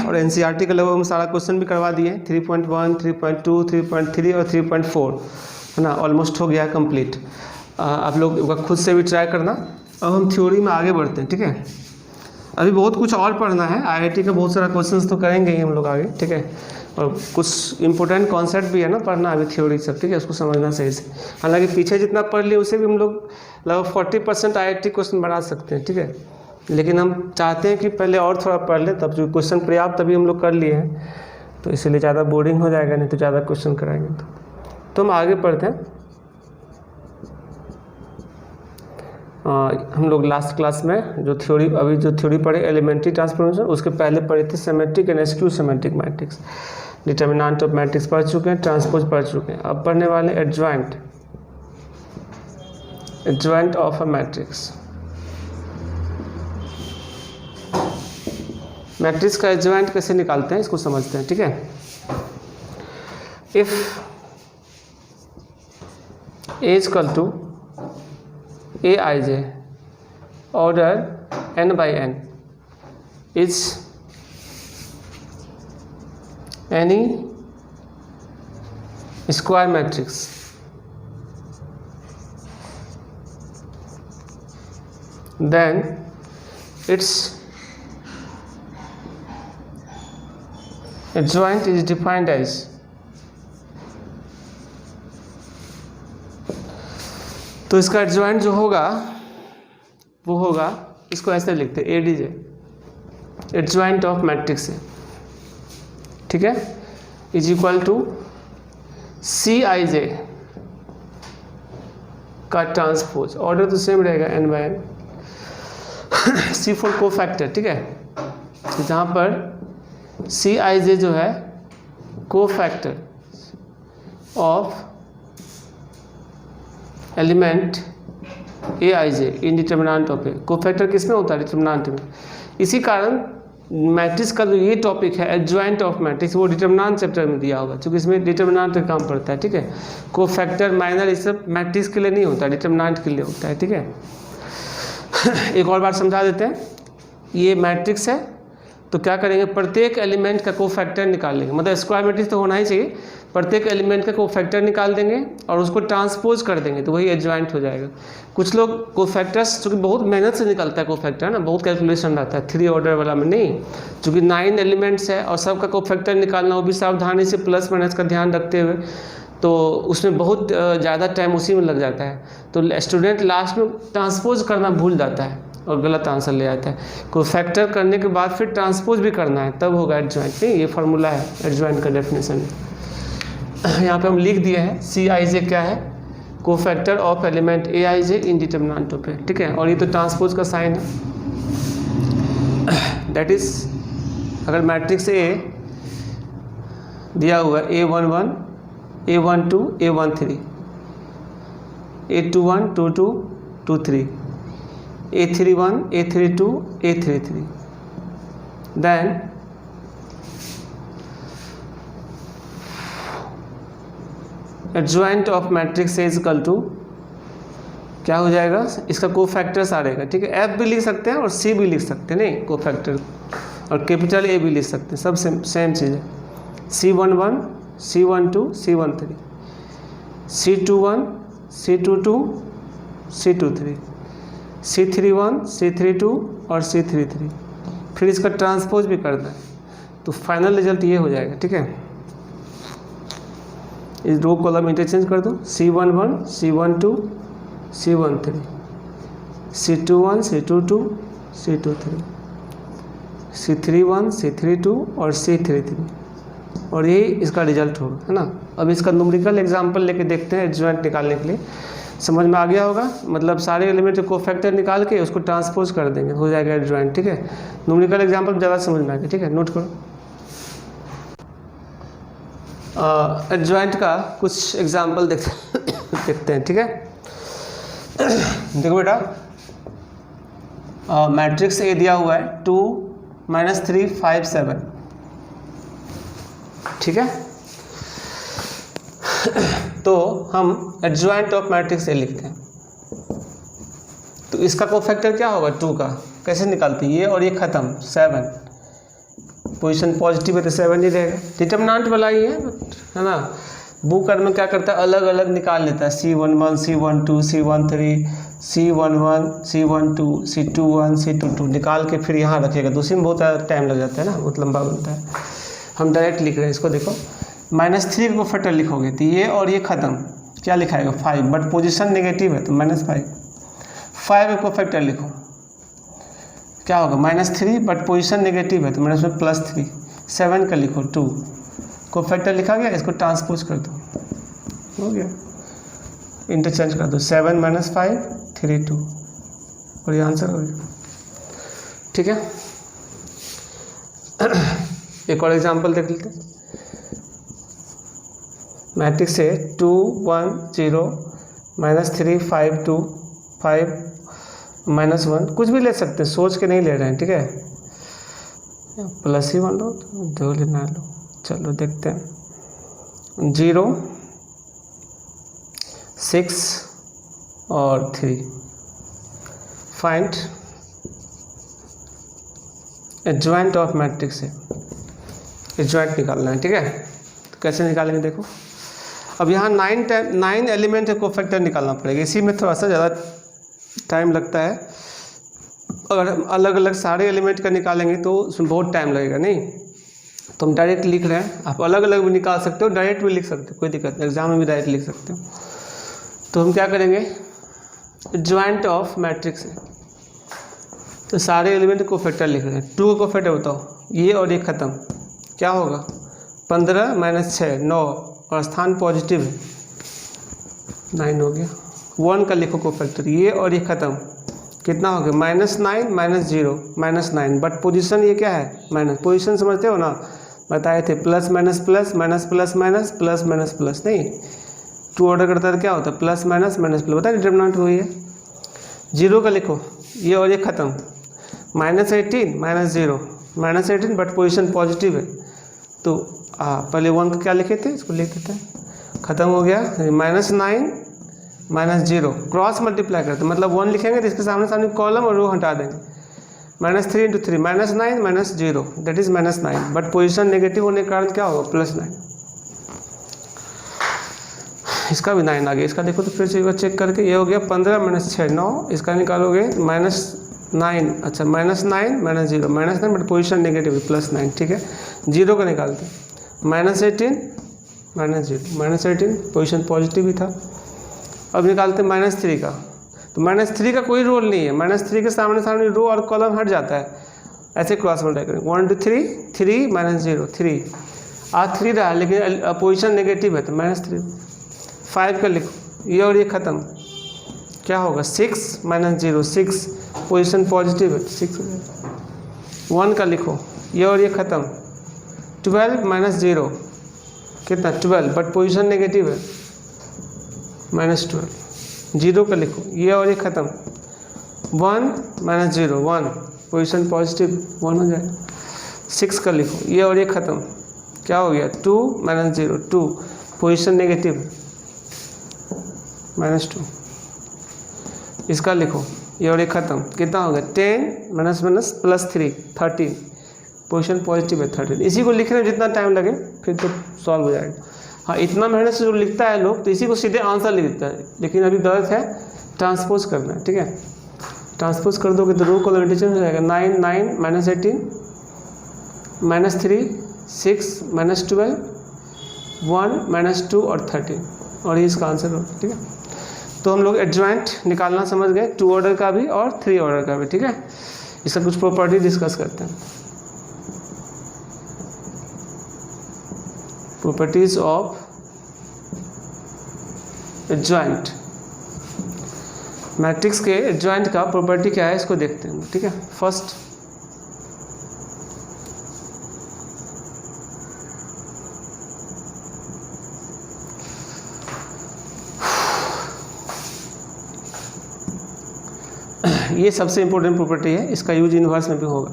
और एनसीईआरटी का लगभग हम सारा क्वेश्चन भी करवा दिए, 3.1 3.2 3.3 और 3.4 है ना, ऑलमोस्ट हो गया कंप्लीट। आप लोग खुद से भी ट्राई करना। अब हम थ्योरी में आगे बढ़ते हैं, ठीक है। अभी बहुत कुछ और पढ़ना है, आईआईटी का बहुत सारा क्वेश्चंस तो करेंगे ही हम लोग आगे, ठीक है। और कुछ इंपॉर्टेंट कॉन्सेप्ट भी है ना पढ़ना अभी, थ्योरी सब, ठीक है, उसको समझना सही से। हालांकि पीछे जितना पढ़ लिए उसे भी हम लोग लगभग 40% आईआईटी क्वेश्चन बना सकते हैं, ठीक है। लेकिन हम चाहते हैं कि पहले और थोड़ा पढ़ लें, तब जो क्वेश्चन पर्याप्त अभी हम लोग कर लिए हैं, तो इसलिए ज़्यादा बोरिंग हो जाएगा, नहीं तो ज़्यादा क्वेश्चन कराएंगे। तो हम आगे पढ़ते हैं। हम लोग लास्ट क्लास में जो थ्योरी पढ़े एलिमेंट्री ट्रांसफॉर्मेशन, उसके पहले पढ़े थे symmetric and skew symmetric matrix, determinant of matrix पढ़ चुके हैं, ट्रांसपोज पढ़ चुके हैं। अब पढ़ने वाले adjoint of a matrix. Matrix का एडजॉइंट कैसे निकालते हैं इसको समझते हैं, ठीक है। If A is equal to Aij order n by n is any square matrix then its adjoint is defined as तो इसका एडजॉइंट जो होगा वो होगा, इसको ऐसे लिखते हैं एडीजे, एडजॉइंट ऑफ मैट्रिक्स है, ठीक है, is equal to C I J का ट्रांसपोज, ऑर्डर तो सेम रहेगा n by n, C for cofactor, ठीक है। तो जहाँ पर सी आई जे जो है cofactor of element A I J in determinant of A, cofactor किस में होता है, डिटर्मिनेंट में। इसी कारण मैट्रिक्स का जो ये टॉपिक है एडजॉइंट ऑफ मैट्रिक्स, वो डिटरमिनेंट चैप्टर में दिया होगा, क्योंकि इसमें डिटरमिनेंट का काम पड़ता है, ठीक है। कोफैक्टर माइनर ये सब मैट्रिक्स के लिए नहीं होता, डिटरमिनेंट के लिए होता है, ठीक है। एक और बात समझा देते हैं, ये मैट्रिक्स है तो क्या करेंगे, प्रत्येक एलिमेंट का कोफैक्टर निकालेंगे, मतलब स्क्वायर मैट्रिक्स तो होना ही चाहिए, प्रत्येक एलिमेंट का कोफैक्टर निकाल देंगे और उसको ट्रांसपोज कर देंगे तो वही एडजॉइंट हो जाएगा। कुछ लोग कोफैक्टर्स, चूँकि बहुत मेहनत से निकलता है कोफैक्टर ना, बहुत कैलकुलेशन रहता है 3 ऑर्डर वाला में नहीं, चूँकि 9 एलिमेंट्स है और सबका कोफैक्टर निकालना, वो भी सावधानी से प्लस माइनस का ध्यान रखते हुए, तो उसमें बहुत ज़्यादा टाइम उसी में लग जाता है, तो स्टूडेंट लास्ट में ट्रांसपोज करना भूल जाता है और गलत आंसर ले आता है। कोफैक्टर करने के बाद फिर ट्रांसपोज भी करना है, तब होगा एडजॉइंट। नहीं, ये फार्मूला है एडजॉइंट का डेफिनेशन। यहाँ पे हम लिख दिए हैं CIJ क्या है, cofactor of element AIJ in determinant पे, ठीक है। और ये तो ट्रांसपोज का साइन है, दैट इज अगर मैट्रिक्स A दिया हुआ है A11 A12 A13 A21 22 23 A31 A32 A33, then adjoint of matrix A is equal to क्या हो जाएगा, इसका कोफैक्टर्स आ रहेगा, ठीक है। F भी लिख सकते हैं और C भी लिख सकते हैं, नहीं कोफैक्टर, और कैपिटल A भी लिख सकते हैं, सब सेम चीज़ है। C11 C12 C13 C21 C22 C23 C31 C32 और C33, फिर इसका ट्रांसपोज भी करना है, तो फाइनल रिजल्ट ये हो जाएगा, ठीक है। इस रो कॉलम इंटरचेंज कर दो, C11 C12 C13 C21 C22 C23 C31 C32 और C33, और यही इसका रिजल्ट होगा, है ना। अब इसका न्यूमेरिकल एग्जांपल लेके देखते हैं एडजॉइंट निकालने के लिए। समझ में आ गया होगा, मतलब सारे एलिमेंट को कोफैक्टर निकाल के उसको ट्रांसपोज कर देंगे, हो जाएगा एडजॉइंट, ठीक है। न्यूमेरिकल एग्जांपल ज़्यादा समझ में आएगा, ठीक है, नोट करो। एडजॉइंट का कुछ एग्जांपल देखते हैं, ठीक है। देखो बेटा, मैट्रिक्स A दिया हुआ है 2 -3 5 7, ठीक है। तो हम एडजॉइंट ऑफ मैट्रिक्स A लिखते हैं, तो इसका कोफैक्टर क्या होगा 2 का, कैसे निकालते हैं, ये और ये खत्म 7, पोजीशन पॉजिटिव है तो 7 ही रहेगा, डिटरमिनेंट वाला ही है ना। बुक में क्या करता है, अलग अलग निकाल लेता है, C11 C12 C13 C11 C12 C21 C22 निकाल के फिर यहाँ रखेगा, दूसरी में बहुत ज़्यादा टाइम लग जाता है ना, बहुत लंबा बनता है। हम डायरेक्ट लिख रहे हैं इसको, देखो -3 को कोफैक्टर लिखोगे तो ये और ये खत्म, क्या लिखाएगा 5, बट पोजीशन नेगेटिव है तो -5, 5 को कोफैक्टर लिखो, क्या होगा -3, बट पोजीशन नेगेटिव है तो माइनस में +3, 7 का लिखो 2, कोफैक्टर लिखा गया, इसको ट्रांसपोज कर दो, हो गया, इंटरचेंज कर दो, 7 - 5 3 2, और ये आंसर हो गया, ठीक है। एक और एग्जांपल देख लेते हैं, मैट्रिक्स है 2 1 0 -3 5 2 5 -1, कुछ भी ले सकते हैं, सोच के नहीं ले रहे हैं, ठीक है, प्लस ही मान लो, दो लेना लो, चलो देखते हैं, 0 6 और 3, फाइंड एडजॉइंट ऑफ मैट्रिक्स है, एडजॉइंट निकालना है, ठीक है। तो कैसे निकालेंगे देखो, अब यहाँ 9 एलिमेंट है, कोफैक्टर निकालना पड़ेगा, इसी में थोड़ा सा ज़्यादा टाइम लगता है, अगर अलग अलग सारे एलिमेंट का निकालेंगे तो उसमें बहुत टाइम लगेगा, नहीं तो हम डायरेक्ट लिख रहे हैं, आप अलग अलग भी निकाल सकते हो, डायरेक्ट भी लिख सकते हो, कोई दिक्कत नहीं, एग्जाम में भी डायरेक्ट लिख सकते हो। तो हम क्या करेंगे, एडजॉइंट ऑफ मैट्रिक्स है, तो सारे एलिमेंट को फैक्टर लिख रहे हैं, 2 को फैक्टर बताओ, ये और ये खत्म, क्या होगा 15 - 6 9, और स्थान पॉजिटिव है 9 हो गया, 1 का लिखो को फैक्टर, ये और ये खत्म, कितना हो गया -9 -0 -9, बट पोजीशन ये क्या है माइनस, पोजीशन समझते हो ना, बताए थे plus minus plus minus plus minus plus minus plus, नहीं 2 ऑर्डर करता है तो क्या होता है प्लस माइनस माइनस प्लस, बताए डिटरमिनेंट वही है। 0 का लिखो, ये और ये खत्म, -18 -0 -18 बट पोजीशन पॉजिटिव है, तो पहले 1 का क्या लिखे थे, इसको लिख देते हैं, ख़त्म हो गया। -9 -0 क्रॉस मल्टीप्लाई करते, मतलब 1 लिखेंगे तो इसके सामने सामने कॉलम और रो हटा देंगे। -3 × 3 -9 -0 that is -9, but position negative होने के कारण क्या होगा, +9। इसका भी 9 आ गया, इसका देखो तो फिर से एक बार चेक करके, ये हो गया 15 -6 9, इसका निकालोगे -9, अच्छा -9 -0 -9 बट पोजीशन नेगेटिव +9, ठीक है। 0 का निकालते हैं, -18 -0 -18 पोजीशन पॉजिटिव ही था। अब निकालते हैं -3 का, तो -3 का कोई रोल नहीं है, -3 के सामने सामने रो और कॉलम हट जाता है, ऐसे क्रॉस मल्टीप्लाई करेंगे। 1 2 3 3 -0 3 आज 3 रहा, लेकिन पोजीशन नेगेटिव है तो -3। 5 का लिखो, ये और ये ख़त्म, क्या होगा 6 -0 6 पोजीशन पॉजिटिव है 6 हो जाएगा। 1 का लिखो, ये और ये ख़त्म, 12 -0 कितना 12 बट पोजीशन नेगेटिव है -12। 0 का लिखो, ये और ये ख़त्म, 1 -0 1 पोजीशन पॉजिटिव 1 हो जाएगा। 6 का लिखो, ये और ये ख़त्म, क्या हो गया 2 -0 2 पोजीशन नेगेटिव है -2। इसका लिखो, ये और ये ख़त्म, कितना हो गया 10 -+3 13 पोजीशन पॉजिटिव है 13। इसी को लिखने में जितना टाइम लगे फिर तो सॉल्व हो जाएगा। हाँ, इतना मेहनत से जो लिखता है लोग तो इसी को सीधे आंसर लिख देता है, लेकिन अभी गलत है, ट्रांसपोज करना है, ठीक है। ट्रांसपोज कर दोगे तो रो कॉलम एडिशन हो जाएगा। 9 9 -18 -3 6 -12 1 -2 और 13, और ये इसका आंसर होगा, ठीक है। तो हम लोग एडजॉइंट निकालना समझ गए, 2 ऑर्डर का भी और 3 ऑर्डर का भी, ठीक है। इसका कुछ प्रॉपर्टी डिस्कस करते हैं। प्रॉपर्टीज ऑफ एडजॉइंट, मैट्रिक्स के एडजॉइंट का प्रॉपर्टी क्या है इसको देखते हैं, ठीक है। फर्स्ट ये सबसे इंपॉर्टेंट प्रॉपर्टी है, इसका यूज इनवर्स में भी होगा।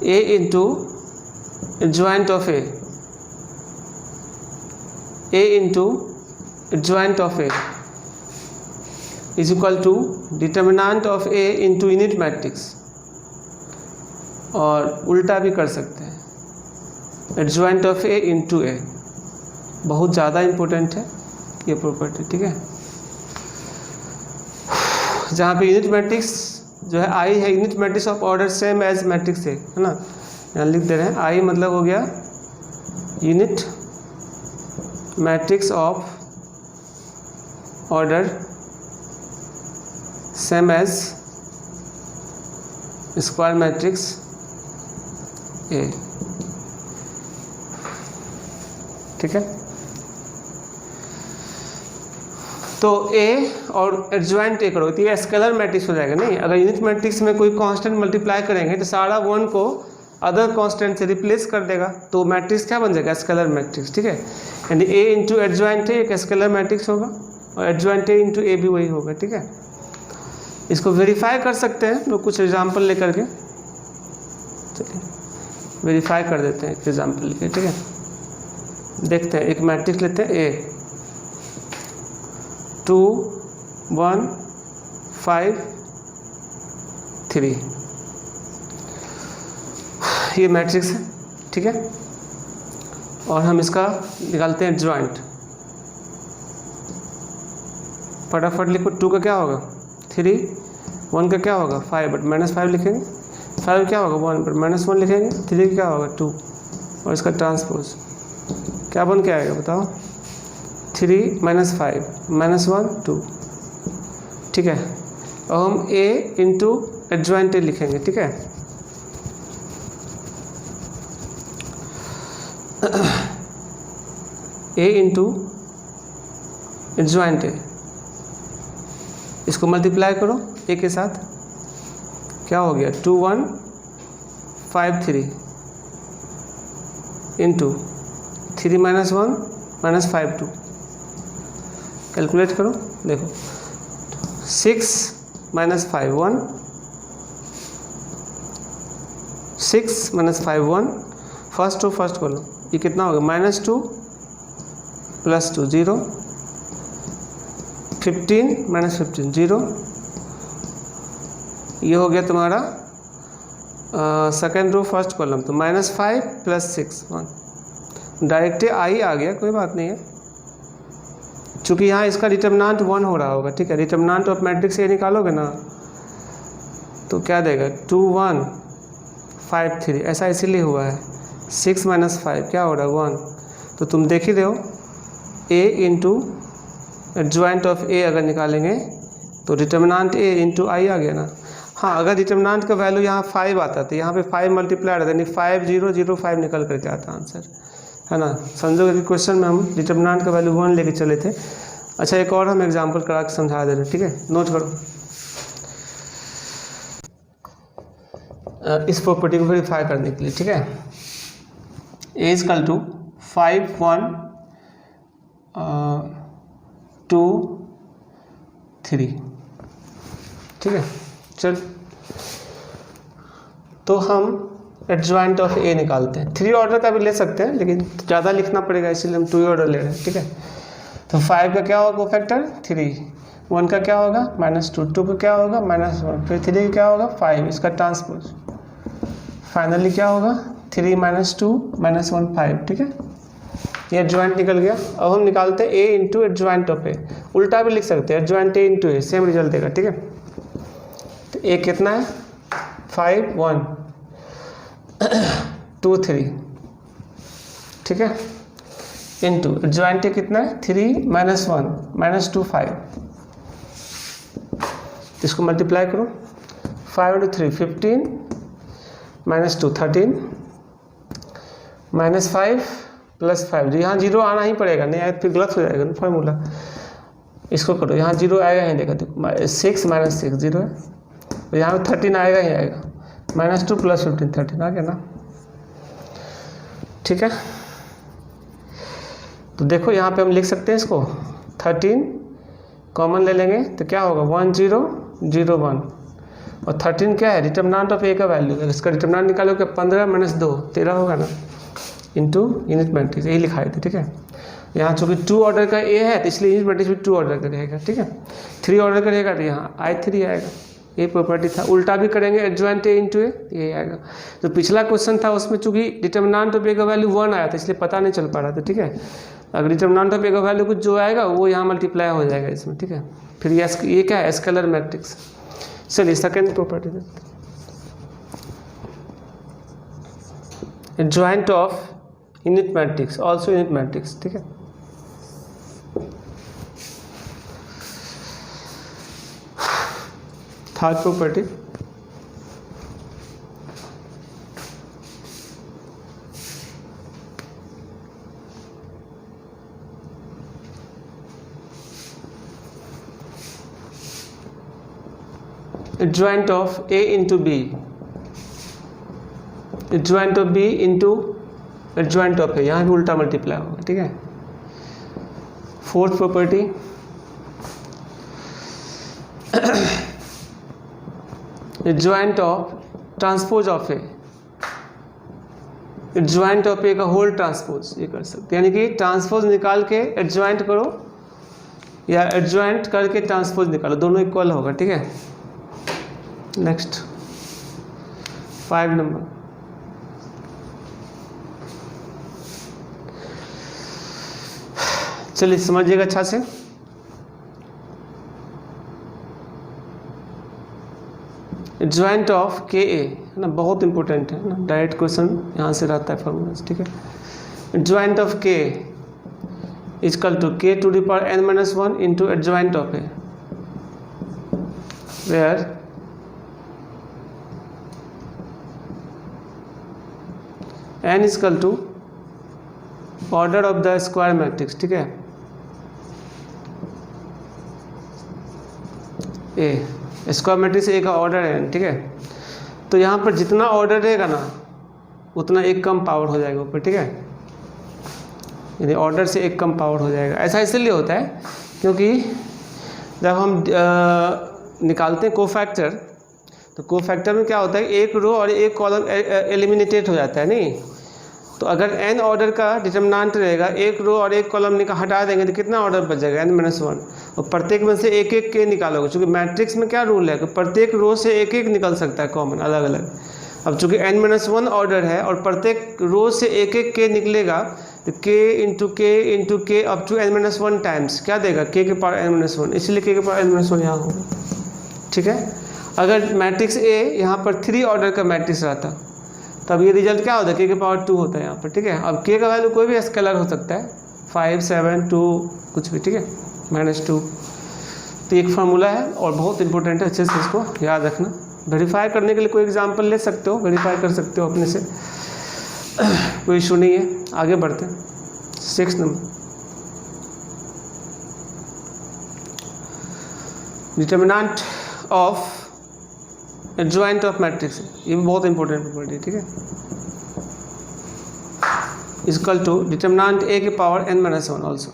A into adjoint of A into adjoint of A is equal to determinant of A into unit matrix, और उल्टा भी कर सकते हैं, adjoint of A into A। बहुत ज़्यादा इम्पोर्टेंट है ये प्रॉपर्टी, ठीक है। जहाँ पे यूनिट मैट्रिक्स जो है आई है, unit matrix of order same as matrix है ना, यहाँ लिख दे रहे हैं। आई मतलब हो गया unit matrix of order same as square matrix A, ठीक है। तो ए और एडजॉइंट ए करो तो ये स्केलर मैट्रिक्स हो जाएगा। नहीं, अगर यूनिट मैट्रिक्स में कोई कांस्टेंट मल्टीप्लाई करेंगे तो सारा 1 को अदर कांस्टेंट से रिप्लेस कर देगा, तो मैट्रिक्स क्या बन जाएगा, स्केलर मैट्रिक्स, ठीक है। यानी ए इंटू एडजॉइंट ए एक स्केलर मैट्रिक्स होगा, और एडजॉइंट ए इंटू ए भी वही होगा, ठीक है। इसको वेरीफाई कर सकते हैं लोग कुछ एग्जाम्पल लेकर के, चलिए वेरीफाई कर देते हैं एक एग्जाम्पल लेकर, ठीक है। देखते हैं, एक मैट्रिक्स लेते हैं ए 2 1 5 3, ये मैट्रिक्स है, ठीक है। और हम इसका निकालते हैं एडजॉइंट, फटाफट लिखो। 2 का क्या होगा 3, 1 का क्या होगा 5 बट -5 लिखेंगे, 5 क्या होगा 1 बट -1 लिखेंगे, 3 का क्या होगा 2, और इसका ट्रांसपोज क्या बन के आएगा बताओ, 3 -5 -1 2, ठीक है। और हम a इंटू एडजॉइंट ए लिखेंगे, ठीक है। a इंटू एडजॉइंट ए, इसको मल्टीप्लाई करो a के साथ, क्या हो गया 2 1 5 3 इंटू 3 -1 -5 2, कैलकुलेट करो, देखो 6 -5 1, 6 minus 5 1, first row first column, ये कितना होगा -2 प्लस 2 0, 15 माइनस 15 0, ये हो गया तुम्हारा सेकेंड रो फर्स्ट कॉलम, तो -5 प्लस 6 1, डायरेक्ट आई आ गया, कोई बात नहीं है, चूँकि यहाँ इसका डिटर्मिनेंट 1 हो रहा होगा, ठीक है। डिटर्मिनेंट ऑफ मैट्रिक्स ये निकालोगे ना तो क्या देगा 2 1 5 3, ऐसा इसीलिए हुआ है। 6 माइनस 5 क्या हो रहा है 1, तो तुम देख ही रहे हो a into adjoint of a अगर निकालेंगे तो डिटर्मिनेंट a इंटू आई आ गया ना। हाँ, अगर डिटर्मिनेंट का वैल्यू यहाँ 5 आता तो यहाँ पे 5 मल्टीप्लाई रहता, यानी 5 0 0 5 निकल करके आता आंसर, है ना। समझो कि क्वेश्चन में हम डिटर्मिनेंट का वैल्यू 1 लेके चले थे। अच्छा, एक और हम एग्जांपल करा के समझा दे रहे हैं, ठीक है, नोट करो। इस प्रॉपर्टी को वेरीफाई करने के लिए, ठीक है, a इक्वल टू 5 1 2 3, ठीक है। चल, तो हम एडजॉइंट ऑफ a निकालते हैं। 3 ऑर्डर का भी ले सकते हैं, लेकिन ज़्यादा लिखना पड़ेगा, इसलिए हम 2 ऑर्डर ले रहे हैं, ठीक है। तो 5 का क्या होगा कोफैक्टर 3, 1 का क्या होगा -2, 2 का क्या होगा -1, फिर 3 का क्या होगा 5, इसका ट्रांसपोज, फाइनली क्या होगा 3 -2 -1 5, ठीक है। ये एडजॉइंट निकल गया। अब हम निकालते हैं a into adjoint of a, उल्टा भी लिख सकते हैं, adjoint a into a, same result देगा, ठीक है। तो a कितना है 5 1 2 3, ठीक है, इंटू एडजॉइंट a कितना है 3 -1 -2 5, इसको मल्टीप्लाई करो, 5 इंटू 3 15 -2 13 -5 प्लस 5, यहाँ 0 आना ही पड़ेगा, नहीं आए फिर गलत हो जाएगा ना फॉर्मूला। इसको करो, यहाँ 0 आएगा ही, देखो 6 - 6 0 है, तो यहाँ 13 आएगा ही आएगा, -2 प्लस 15 13 आ गया ना, ठीक है। तो देखो यहाँ पे हम लिख सकते हैं इसको, 13 कॉमन ले लेंगे तो क्या होगा 1 0 0 1, और 13 क्या है डिटर्मिनेंट ऑफ a का वैल्यू है, इसका डिटर्मिनेंट निकालोगे 15 - 2 13 होगा ना, इंटू यूनिट मैट्रिक्स, यही लिखाए थे, ठीक है। यहाँ चूँकि 2 ऑर्डर का a है तो इसलिए यूनिट मैट्रिक्स भी 2 ऑर्डर का रहेगा, ठीक है। 3 ऑर्डर का रहेगा तो यहाँ I3 आएगा, ये प्रॉपर्टी था। उल्टा भी करेंगे एडजॉइंट a इंटू a, ये आएगा। तो पिछला क्वेश्चन था उसमें चूँकि डिटर्मिनेंट ऑफ a का वैल्यू 1 आया था, इसलिए पता नहीं चल पा रहा था, ठीक है। अगर डिटर्मिनेंट ऑफ a का वैल्यू कुछ जो आएगा वो यहाँ मल्टीप्लाई हो जाएगा इसमें, ठीक है। फिर ये क्या है स्केलर मैट्रिक्स। चलिए सेकेंड प्रॉपर्टी देखते हैं, adjoint of unit matrix, also unit matrix, ठीक है। Third property, adjoint of a into b, adjoint of b into adjoint of a, यहाँ भी उल्टा मल्टीप्लाई होगा, ठीक है। Fourth property, adjoint of transpose of a, adjoint of a का whole transpose, ये कर सकते हैं, यानी कि ट्रांसपोज निकाल के एडजॉइंट करो या एडजॉइंट करके ट्रांसपोज निकालो, दोनों इक्वल होगा, ठीक है। नेक्स्ट 5 नंबर, चलिए समझिएगा अच्छा से। एडजॉइंट ऑफ के ए है ना, बहुत इंपॉर्टेंट है ना, डायरेक्ट क्वेश्चन यहाँ से रहता है फॉर्मूला, ठीक है। Adjoint of K equal to k to the power n-1 into adjoint of A, where n equal to order of the square matrix, ठीक है। ए स्क्वायर मैट्रिक्स ए का ऑर्डर है, ठीक है। तो यहाँ पर जितना ऑर्डर रहेगा ना उतना एक कम पावर हो जाएगा ऊपर, ठीक है। यानी ऑर्डर से एक कम पावर हो जाएगा। ऐसा इसलिए होता है क्योंकि जब हम निकालते हैं कोफैक्टर तो कोफैक्टर में क्या होता है, एक रो और एक कॉलम एलिमिनेटेड हो जाता है नहीं। तो अगर n ऑर्डर का डिटर्मिनेंट रहेगा, एक रो और एक कॉलम हटा देंगे तो कितना ऑर्डर बचेगा, n-1, और प्रत्येक में से एक एक के निकालोगे। चूँकि मैट्रिक्स में क्या रूल है कि प्रत्येक रो से एक एक निकल सकता है कॉमन अलग अलग। अब चूँकि n-1 ऑर्डर है और प्रत्येक रो से एक एक के निकलेगा तो k इंटू के अप टू n-1 टाइम्स क्या देगा, k के पावर n-1, इसलिए k के पावर n-1 यहाँ होगा। ठीक है। अगर मैट्रिक्स A यहाँ पर 3 ऑर्डर का मैट्रिक्स रहता तब ये रिजल्ट क्या होता है, k के पावर 2 होता है यहाँ पर। ठीक है। अब k का वैल्यू कोई भी स्केलर हो सकता है, 5, 7, 2 कुछ भी। ठीक है, -2। तो एक फार्मूला है और बहुत इंपॉर्टेंट है, अच्छे से इसको याद रखना। वेरीफाई करने के लिए कोई एग्जांपल ले सकते हो, वेरीफाई कर सकते हो अपने से, कोई इशू नहीं है। आगे बढ़ते हैं 6 number, determinant of adjoint of matrix. ये भी बहुत इंपॉर्टेंट प्रॉपर्टी है। ठीक है, इक्वल टू डिटर्मिनेंट a के पावर n-1 ऑल्सो।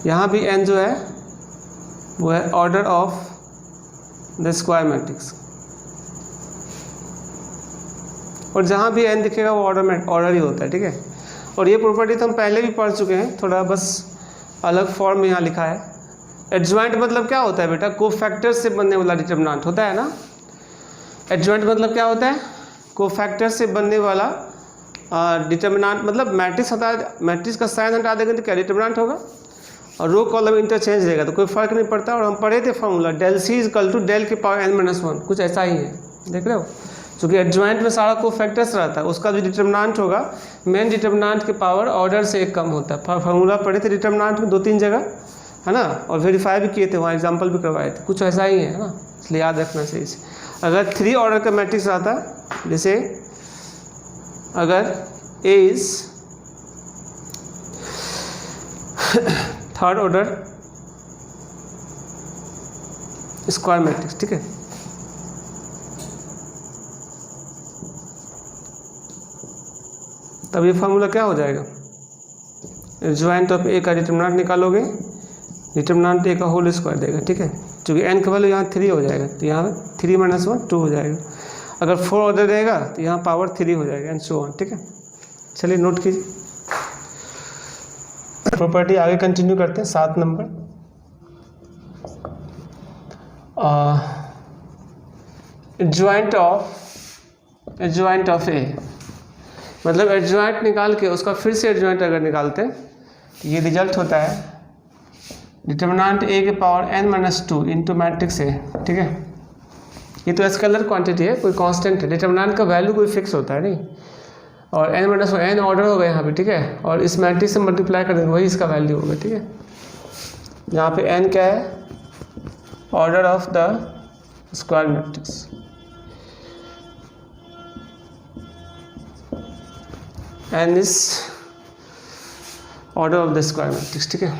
यहाँ भी n जो है वो है order of the square matrix, और जहाँ भी n दिखेगा वो ऑर्डर ही होता है। ठीक है, और ये प्रॉपर्टी तो हम पहले भी पढ़ चुके हैं, थोड़ा बस अलग फॉर्म में यहाँ लिखा है। एडजॉइंट मतलब क्या होता है बेटा, कोफैक्टर से बनने वाला डिटर्मिनेंट होता है ना। एडजॉइंट मतलब क्या होता है, कोफैक्टर से बनने वाला डिटर्मिनेंट। मतलब मैट्रिक्स हटा, मैट्रिक्स का साइन हटा देंगे तो क्या डिटर्मिनेंट होगा, और रो कॉलम इंटरचेंज रहेगा तो कोई फर्क नहीं पड़ता। और हम पढ़े थे formula del C equal to del के पावर n-1, कुछ ऐसा ही है, देख रहे हो। क्योंकि एडजॉइंट में सारा कोफैक्टर्स रहता है, उसका जो डिटर्मिनेंट होगा मेन डिटर्मिनेंट के पावर ऑर्डर से एक कम होता है। फार्मूला पढ़े थे डिटर्मिनेंट में 2-3 जगह, है ना, और वेरीफाई भी किए थे, वहाँ एग्जांपल भी करवाए थे। कुछ ऐसा ही है ना, इसलिए याद रखना सही से। अगर 3 ऑर्डर का मैट्रिक्स आता है, जैसे अगर A is 3rd order square matrix, ठीक है, तब ये फार्मूला क्या हो जाएगा, एडजॉइंट ऑफ A का डिटर्मिनेंट निकालोगे, डिटर्मिनेंट A का होल स्क्वायर देगा। ठीक है, क्योंकि n का वैल्यू यहाँ 3 हो जाएगा तो यहाँ 3-1 2 हो जाएगा। अगर 4 ऑर्डर रहेगा तो यहाँ पावर 3 हो जाएगा, एंड सो ऑन। ठीक है, चलिए नोट कीजिए। प्रॉपर्टी आगे कंटिन्यू करते हैं। 7 नंबर, एडजॉइंट ऑफ A, मतलब एडजॉइंट निकाल के उसका फिर से एडजॉइंट अगर निकालते हैं तो ये रिजल्ट होता है डिटर्मिनेंट A के power n-2 into matrix A। ठीक है, ये तो स्केलर क्वांटिटी है, कोई कांस्टेंट है, डिटर्मिनेंट का वैल्यू कोई फिक्स होता है नहीं, और n ऑर्डर होगा यहाँ पे। ठीक है, और इस मैट्रिक्स से मल्टीप्लाई कर देंगे, वही इसका वैल्यू होगा। ठीक है, यहाँ पे n क्या है, order of the square matrix. n is order of the square matrix. ठीक है,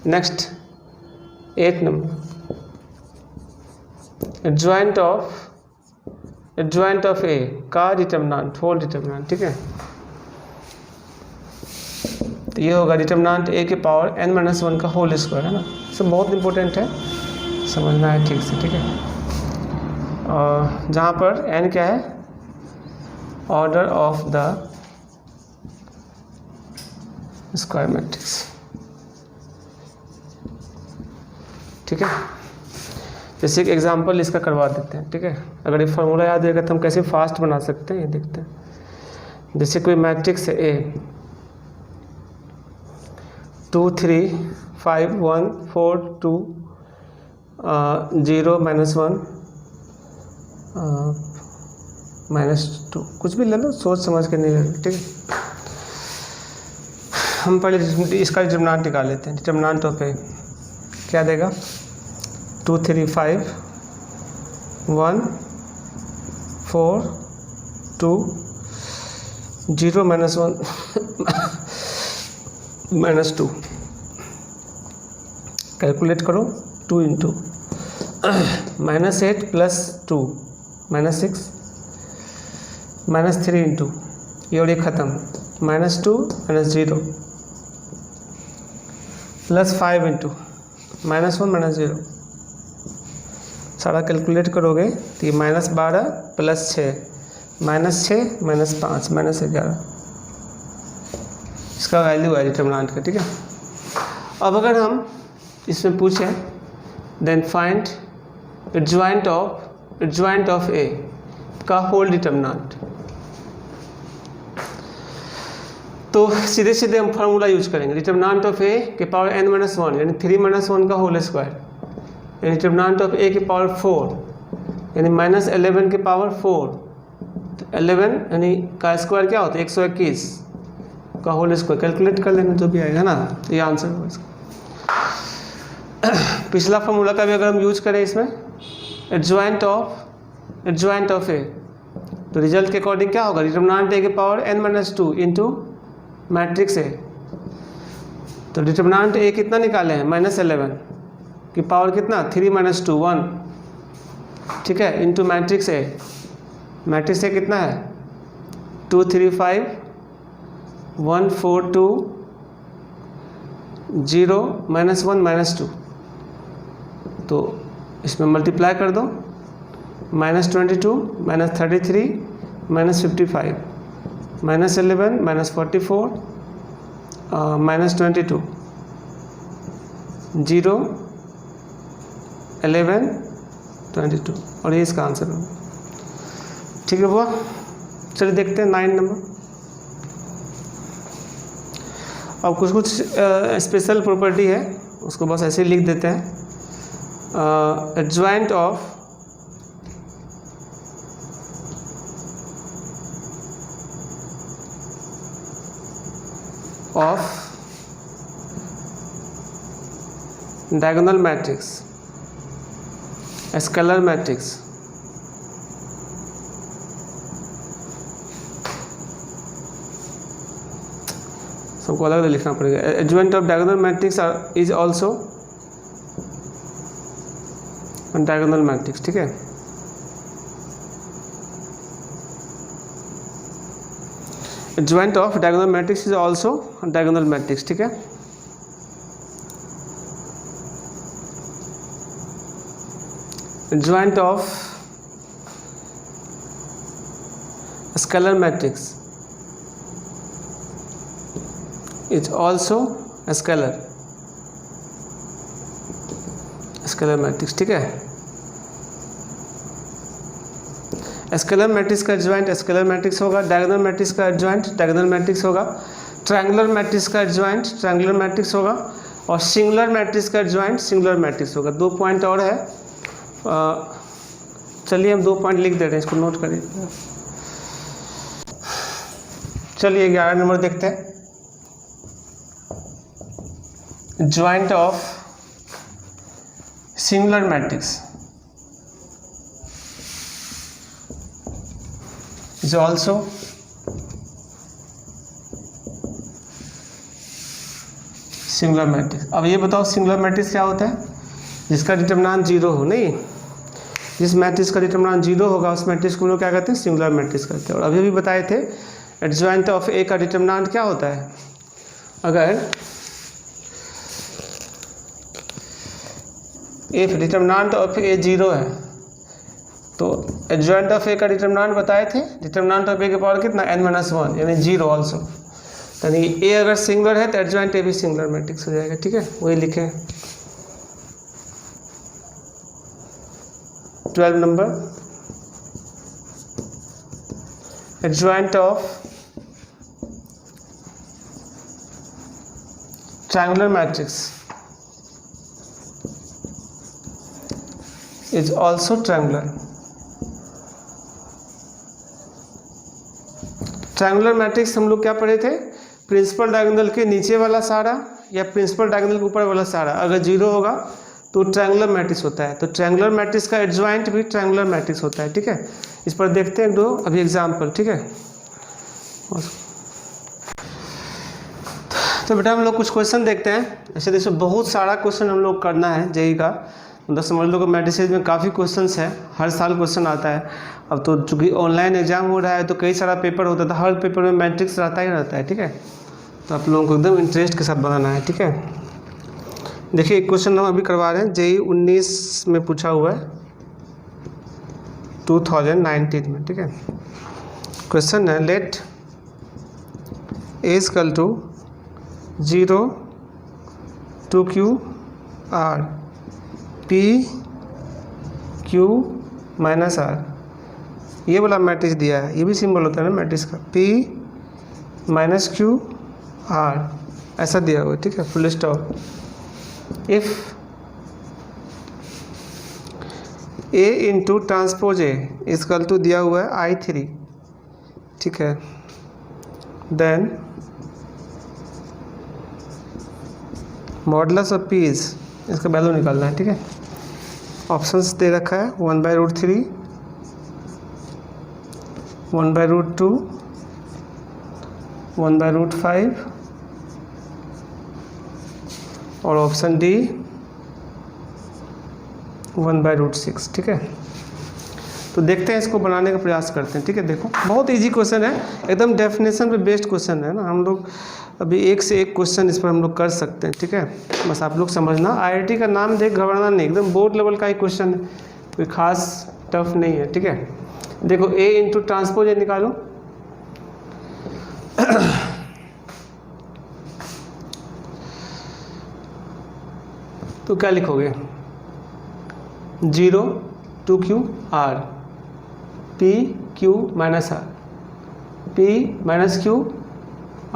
next 8 number, adjoint of A का डिटर्मिनेंट, होल डिटर्मिनेंट। ठीक है, तो ये होगा डिटर्मिनेंट A के पावर n-1 का होल स्क्वायर, है ना। सब बहुत इंपॉर्टेंट है, समझना है ठीक से। ठीक है, और जहाँ पर n क्या है, order of the square matrix. ठीक है, जैसे एक एग्जांपल इसका करवा देते हैं। ठीक है, अगर ये फार्मूला याद रहेगा तो हम कैसे फास्ट बना सकते हैं ये देखते हैं। जैसे कोई मैट्रिक्स है A 2 3 5 1 4 2 0 -1 -2, कुछ भी ले लो, सोच समझ के नहीं ले लो। ठीक है, हम पहले इसका डिटर्मिनेंट निकाल लेते हैं। डिटर्मिनेंट ऑफ A क्या देगा, 2 3 5 1 4 2 0 -1 -2। कैलकुलेट करो, 2 इंटू -8 + 2 -6 -3 इंटू ये, और ये ख़त्म, -2 -0 +5 इंटू -1 -0। सारा कैलकुलेट करोगे तो ये -12 + 6 -6 -5 -11 इसका वैल्यू है डिटर्मिनेंट का। ठीक है, अब अगर हम इसमें पूछें देन फाइंड एडजॉइंट ऑफ ए का होल डिटर्मिनेंट, तो सीधे सीधे हम फार्मूला यूज करेंगे। डिटर्मिनेंट ऑफ ए के पावर n-1 यानी 3 - 1 का होल स्क्वायर, यानी डिटर्मिनेंट ऑफ ए के पावर 4 यानी -11 के पावर 4, तो 11 यानी का स्क्वायर क्या होता है 121 का होल स्क्वायर, कैलकुलेट कर लेना जो भी आएगा ना, तो ये आंसर होगा इसका। पिछला फार्मूला का भी अगर हम यूज करें इसमें एडजॉइंट ऑफ ए, तो रिजल्ट के अकॉर्डिंग क्या होगा, डिटर्मिनेंट ए के power n-2 into matrix A, तो डिटर्मिनेंट ए कितना निकाले हैं -11 की पावर कितना 3 - 2 1, ठीक है, इंटू मैट्रिक्स ए कितना है 2 3 5 1 4 2 0 -1 -2, तो इसमें मल्टीप्लाई कर दो -22 -33 -55 -11 -44 -22 0 11 22, और ये इसका आंसर होगा। ठीक है बुआ, चलिए देखते हैं 9 नंबर। अब कुछ स्पेशल प्रॉपर्टी है, उसको बस ऐसे ही लिख देते हैं। Adjoint of diagonal matrix, scalar matrix, सबको अलग अलग लिखना पड़ेगा। Adjoint of diagonal matrix is also diagonal matrix. ठीक है, adjoint of diagonal matrix is also diagonal matrix. ठीक है, adjoint of scalar matrix is also scalar matrix. ठीक है, स्केलर मैट्रिक्स का एडजॉइंट स्केलर मैट्रिक्स होगा, डायगोनल मैट्रिक्स का adjoint diagonal matrix होगा, ट्रायंगुलर मैट्रिक्स का एडजॉइंट ट्रायंगुलर मैट्रिक्स होगा, और सिंगुलर मैट्रिक्स का एडजॉइंट सिंगुलर मैट्रिक्स होगा। 2 पॉइंट और है, चलिए हम 2 पॉइंट लिख दे रहे हैं, इसको नोट करिए। चलिए 11 नंबर देखते हैं। Adjoint of singular matrix is also singular matrix. अब ये बताओ सिंगुलर मैट्रिक्स क्या होता है, जिसका डिटर्मिनेंट 0 हो। नहीं, जिस मैट्रिक्स का डिटर्मिनेंट 0 होगा उस मैट्रिक्स को हम लोग क्या कहते हैं, सिंगुलर मैट्रिक्स कहते हैं। और अभी भी बताए थे एडजॉइंट ऑफ ए का डिटर्मिनेंट क्या होता है, अगर इफ डिटर्मिनेंट ऑफ ए 0 है तो एडजॉइंट ऑफ ए का डिटर्मिनेंट बताए थे, डिटर्मिनेंट ऑफ ए के पावर कितना n-1 यानी 0 ऑल्सो, यानी ए अगर सिंगुलर है तो एडजॉइंट ए भी सिंगुलर मैट्रिक्स हो जाएगा। ठीक है, वही लिखें 12 number. Adjoint of triangular matrix is also triangular. Triangular matrix हम लोग क्या पढ़े थे, प्रिंसिपल डायगोनल के नीचे वाला सारा या प्रिंसिपल डायगोनल के ऊपर वाला सारा अगर 0 होगा तो ट्रायंगुलर मैट्रिक्स होता है। तो ट्रायंगुलर मैट्रिक्स का एडजॉइंट भी ट्रायंगुलर मैट्रिक्स होता है। ठीक है, इस पर देखते हैं 2 अभी एग्जाम्पल। ठीक है, तो बेटा हम लोग कुछ क्वेश्चन देखते हैं। ऐसे देखो बहुत सारा क्वेश्चन हम लोग करना है जेई का, मतलब समझ लो कि मैट्रिसेस में काफ़ी क्वेश्चंस है, हर साल क्वेश्चन आता है। अब तो चूँकि ऑनलाइन एग्जाम हो रहा है तो कई सारा पेपर होता है, तो हर पेपर में मैट्रिक्स रहता ही रहता है। ठीक है, तो आप लोगों को एकदम इंटरेस्ट के साथ बनाना है। ठीक है, देखिए एक क्वेश्चन हम अभी करवा रहे हैं, जेई 19 में पूछा हुआ है। 2019 में, ठीक है। क्वेश्चन है let A equal to 0 2 Q R P Q माइनस R, ये वाला मैट्रिक्स दिया है, ये भी सिंबल होता है ना मैट्रिक्स का, P माइनस Q R ऐसा दिया हुआ है, ठीक है, full stop. If A into transpose A equal to दिया हुआ है I3, ठीक है, देन मॉडुलस ऑफ पीज, इसका वैल्यू निकालना है, ठीक है। ऑप्शंस दे रखा है 1/√3, 1/√2, 1/√5 और ऑप्शन डी 1/√6, ठीक है। तो देखते हैं, इसको बनाने का प्रयास करते हैं, ठीक है। देखो बहुत इजी क्वेश्चन है, एकदम डेफिनेशन पे बेस्ड क्वेश्चन है ना। हम लोग अभी एक से एक क्वेश्चन इस पर हम लोग कर सकते हैं, ठीक है। बस आप लोग समझना, आईआईटी का नाम देख घबराना नहीं, एकदम बोर्ड लेवल का ही क्वेश्चन है, कोई खास टफ नहीं है, ठीक है। देखो ए इंटू ट्रांसपोज ए निकालो, तो क्या लिखोगे, 0 2 Q R P Q माइनस R P minus Q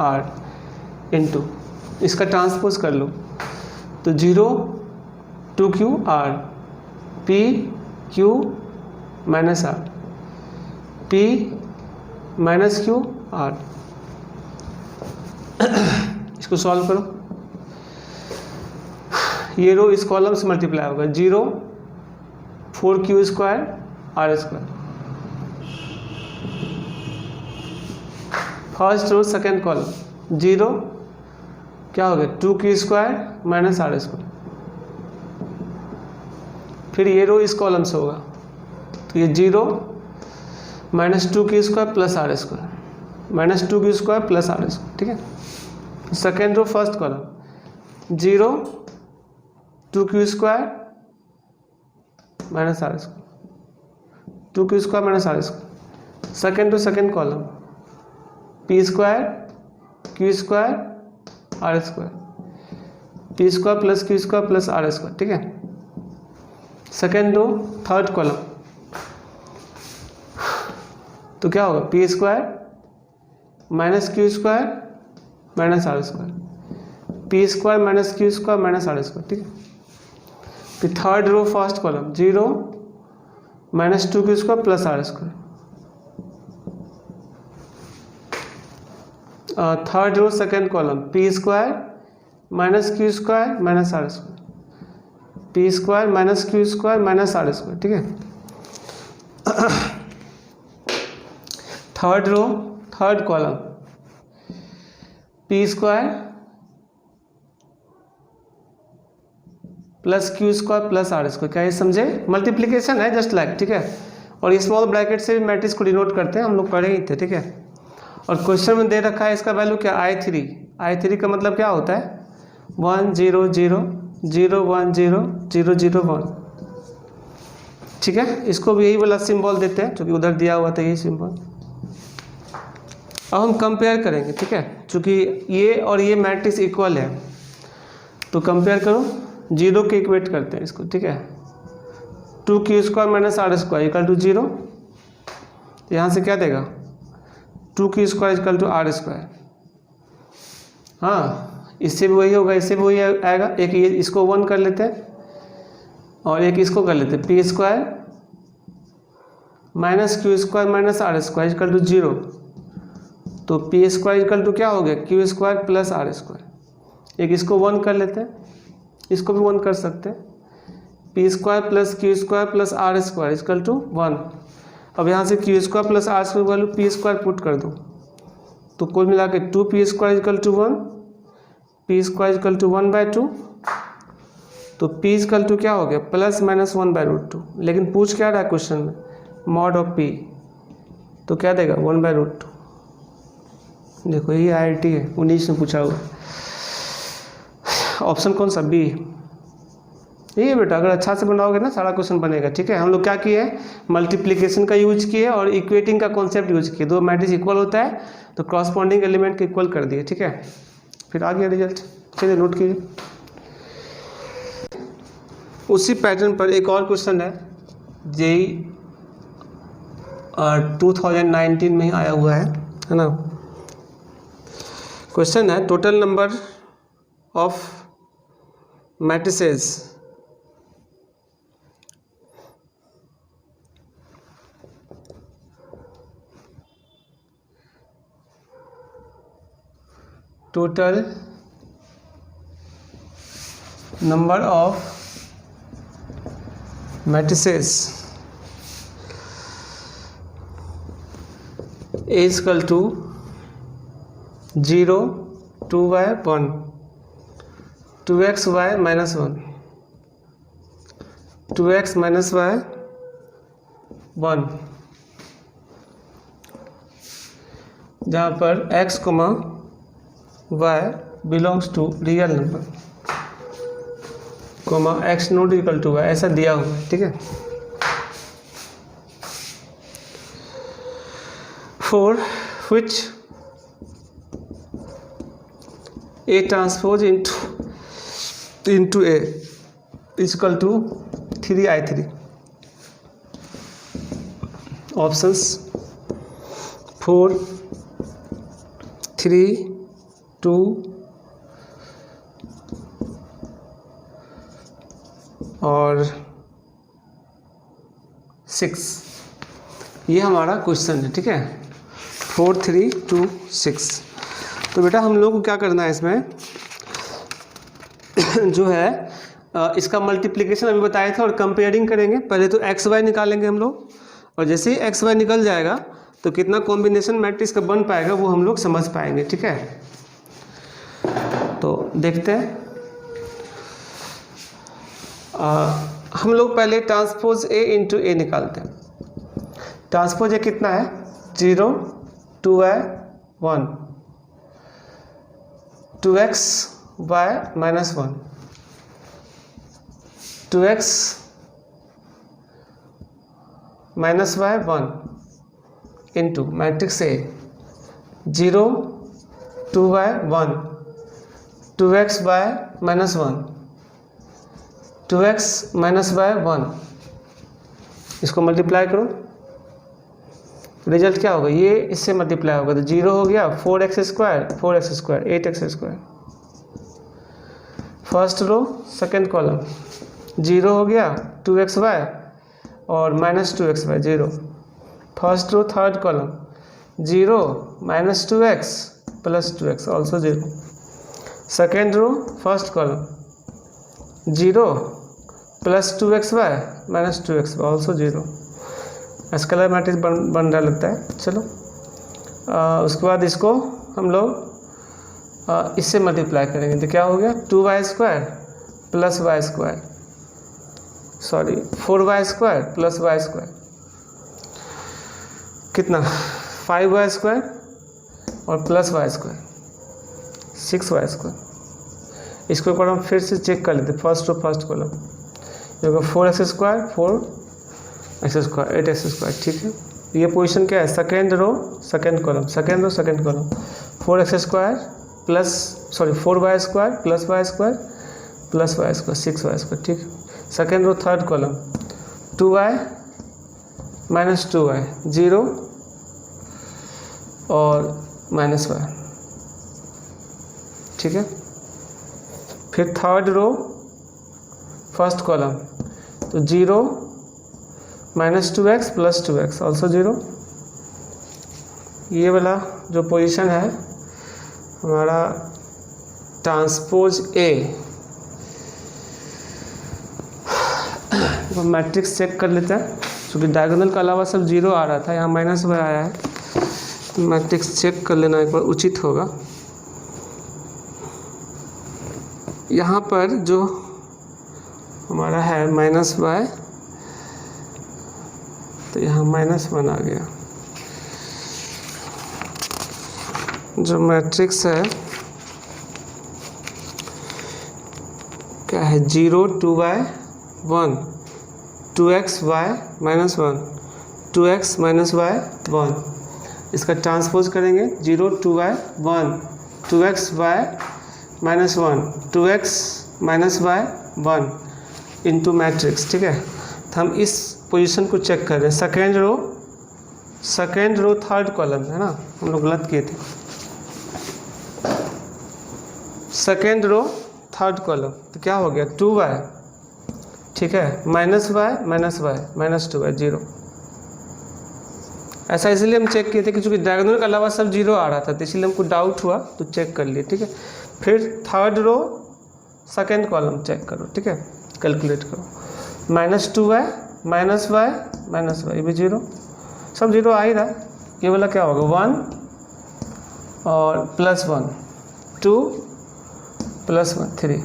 R into इसका ट्रांसपोज कर लो, तो 0 2 Q R P Q माइनस R P minus Q R। इसको सॉल्व करो, ये रो इस कॉलम से मल्टीप्लाई होगा, 0 4Q square R square, first row second column, 0 क्या हो गया 2Q square minus R square, फिर ये रो इस कॉलम से होगा, तो ये 0 minus 2Q square plus R square, minus 2Q square plus R square, ठीक है। Second row first column, 0 2Q square minus R square, 2Q square minus R square, second to second column, P square Q square R square, P square plus Q square plus R square, ठीक है। Second row third column, तो क्या होगा P square minus Q square minus R square, P square minus Q square minus R square, ठीक है। फिर third row first column, 0 minus 2Q square plus R square, third row second column, P square minus Q square minus R square, P square minus Q square minus R square, ठीक है। Third row third column, P square plus Q square plus R square, क्या ये समझे, multiplication है just like, ठीक है। और small bracket से भी मैट्रिक्स को डिनोट करते हैं, हम लोग पढ़े ही थे, ठीक है। और क्वेश्चन में दे रखा है इसका वैल्यू क्या, I3 का मतलब क्या होता है 1 0 0 0 1 0 0 0 1, ठीक है। इसको भी यही वाला सिंबल देते हैं, क्योंकि उधर दिया हुआ था यही सिंबल। अब हम कंपेयर करेंगे, ठीक है, क्योंकि ये और ये मैट्रिक्स इक्वल है, तो कंपेयर करो, 0 के इक्वेट करते हैं इसको, ठीक है। 2Q square minus R square equal to 0, यहाँ से क्या देगा 2Q square equal to R square, हाँ इससे भी वही होगा, इससे भी वही आएगा। एक ये इसको 1 कर लेते हैं और एक इसको कर लेते हैं, P square minus Q square minus R square equal to 0, तो P स्क्वायर इक्वल टू क्या हो गया Q square plus R square. एक इसको 1 कर लेते हैं, इसको भी 1 कर सकते हैं, P square plus Q square plus R square equal to 1। अब यहाँ से Q square plus R square value P square put कर दो, तो कुल मिला के 2P square equal to 1, P square equal to 1/2, तो P इक्वल टू क्या हो गया प्लस माइनस 1/√2। लेकिन पूछ क्या रहा है क्वेश्चन में, मॉड ऑफ P, तो क्या देगा 1/√2। देखो ये IIT है 19 में पूछा हुआ। ऑप्शन कौन सा, बी, ठीक है बेटा, अगर अच्छा से बनाओगे ना सारा क्वेश्चन बनेगा। ठीक है, हम लोग क्या किए, मल्टीप्लिकेशन का यूज किए और इक्वेटिंग का कॉन्सेप्ट यूज किए। दो मैट्रिक्स इक्वल होता है तो क्रॉसपॉन्डिंग एलिमेंट को इक्वल कर दिए। ठीक है, फिर आ गया रिजल्ट। चलिए नोट कीजिए। उसी पैटर्न पर एक और क्वेश्चन है, जेई 2019 में ही आया हुआ है ना। क्वेश्चन है total number of matrices total number of matrices is equal to 0, 2y, 1, 2xy minus 1, 2x minus y 1, जहाँ पर x, y belongs to real number, comma x not equal to y, ऐसा दिया हुआ है। ठीक है, for which A transpose into A equal to 3I3। Options 4, 3, 2 और 6, ये हमारा क्वेश्चन है। ठीक है, 4, 3, 2, 6। तो बेटा हम लोग को क्या करना है इसमें जो है इसका मल्टीप्लिकेशन अभी बताए थे और कंपेयरिंग करेंगे। पहले तो एक्स वाई निकालेंगे हम लोग, और जैसे ही एक्स वाई निकल जाएगा तो कितना कॉम्बिनेशन मैट्रिक्स का बन पाएगा वो हम लोग समझ पाएंगे। ठीक है, तो देखते हैं। हम लोग पहले ट्रांसपोज ए इंटू ए निकालते हैं। ट्रांसपोज ए कितना है, 0, 2y, 1, 2x y minus 1, 2x minus y 1 into matrix A 0, 2y, 1, 2x y minus 1, 2x minus y 1, इसको मल्टीप्लाई करो, रिजल्ट क्या होगा, ये इससे मल्टीप्लाई होगा तो 0 हो गया, 4x square 4x square 8x square. First row second column 0 हो गया, 2xy और minus 2xy 0। First row third column 0 minus 2x plus 2x also 0। Second row first column 0 plus 2xy minus 2x also 0। Scalar matrix बन रहा लगता है। चलो उसके बाद इसको हम लोग इससे मल्टीप्लाई करेंगे तो क्या हो गया, 2y square plus y square, sorry 4y square plus y square, कितना 5y स्क्वायर और plus y square 6y square. इसको एक बार हम फिर से चेक कर लेते, फर्स्ट रो फर्स्ट कॉलम जो होगा 4x square 4x square 8x square. ठीक है, ये पोजीशन क्या है, second row second column, second row second column 4x square plus sorry 4y square plus y square plus y square 6y square. ठीक है, second row third column 2y minus 2y 0 और minus y। ठीक है, फिर third row first column तो 0 minus 2x plus 2x also 0। ये वाला जो पोजीशन है हमारा ट्रांसपोज ए, तो मैट्रिक्स चेक कर लेते हैं क्योंकि डायगोनल का अलावा सब 0 आ रहा था, यहाँ माइनस में आया है, तो मैट्रिक्स चेक कर लेना एक बार उचित होगा। यहाँ पर जो हमारा है माइनस y, तो यहाँ -1 आ गया। जो मैट्रिक्स है क्या है, 0, 2y 1, 2x y minus 1, 2x minus y 1, इसका ट्रांसपोज करेंगे 0 2y 1, 2x y minus 1, 2x minus y 1 into matrix. ठीक है, तो हम इस पोजीशन को चेक कर रहे हैं। सेकेंड रो थर्ड कॉलम है ना, हम लोग गलत किए थे। सेकेंड रो थर्ड कॉलम, तो क्या हो गया 2y, ठीक है, माइनस वाई माइनस 2y 0। ऐसा इसलिए हम चेक किए थे कि चूँकि डायगोनल के अलावा सब 0 आ रहा था, तो इसलिए हमको डाउट हुआ तो चेक कर लिए। ठीक है, फिर third row second column check करो। ठीक है, कैलकुलेट करो, माइनस 2y माइनस वाई ये भी 0, सब 0 आ ही रहा। ये वाला क्या होगा 1 और प्लस 1, 2 प्लस 1 3,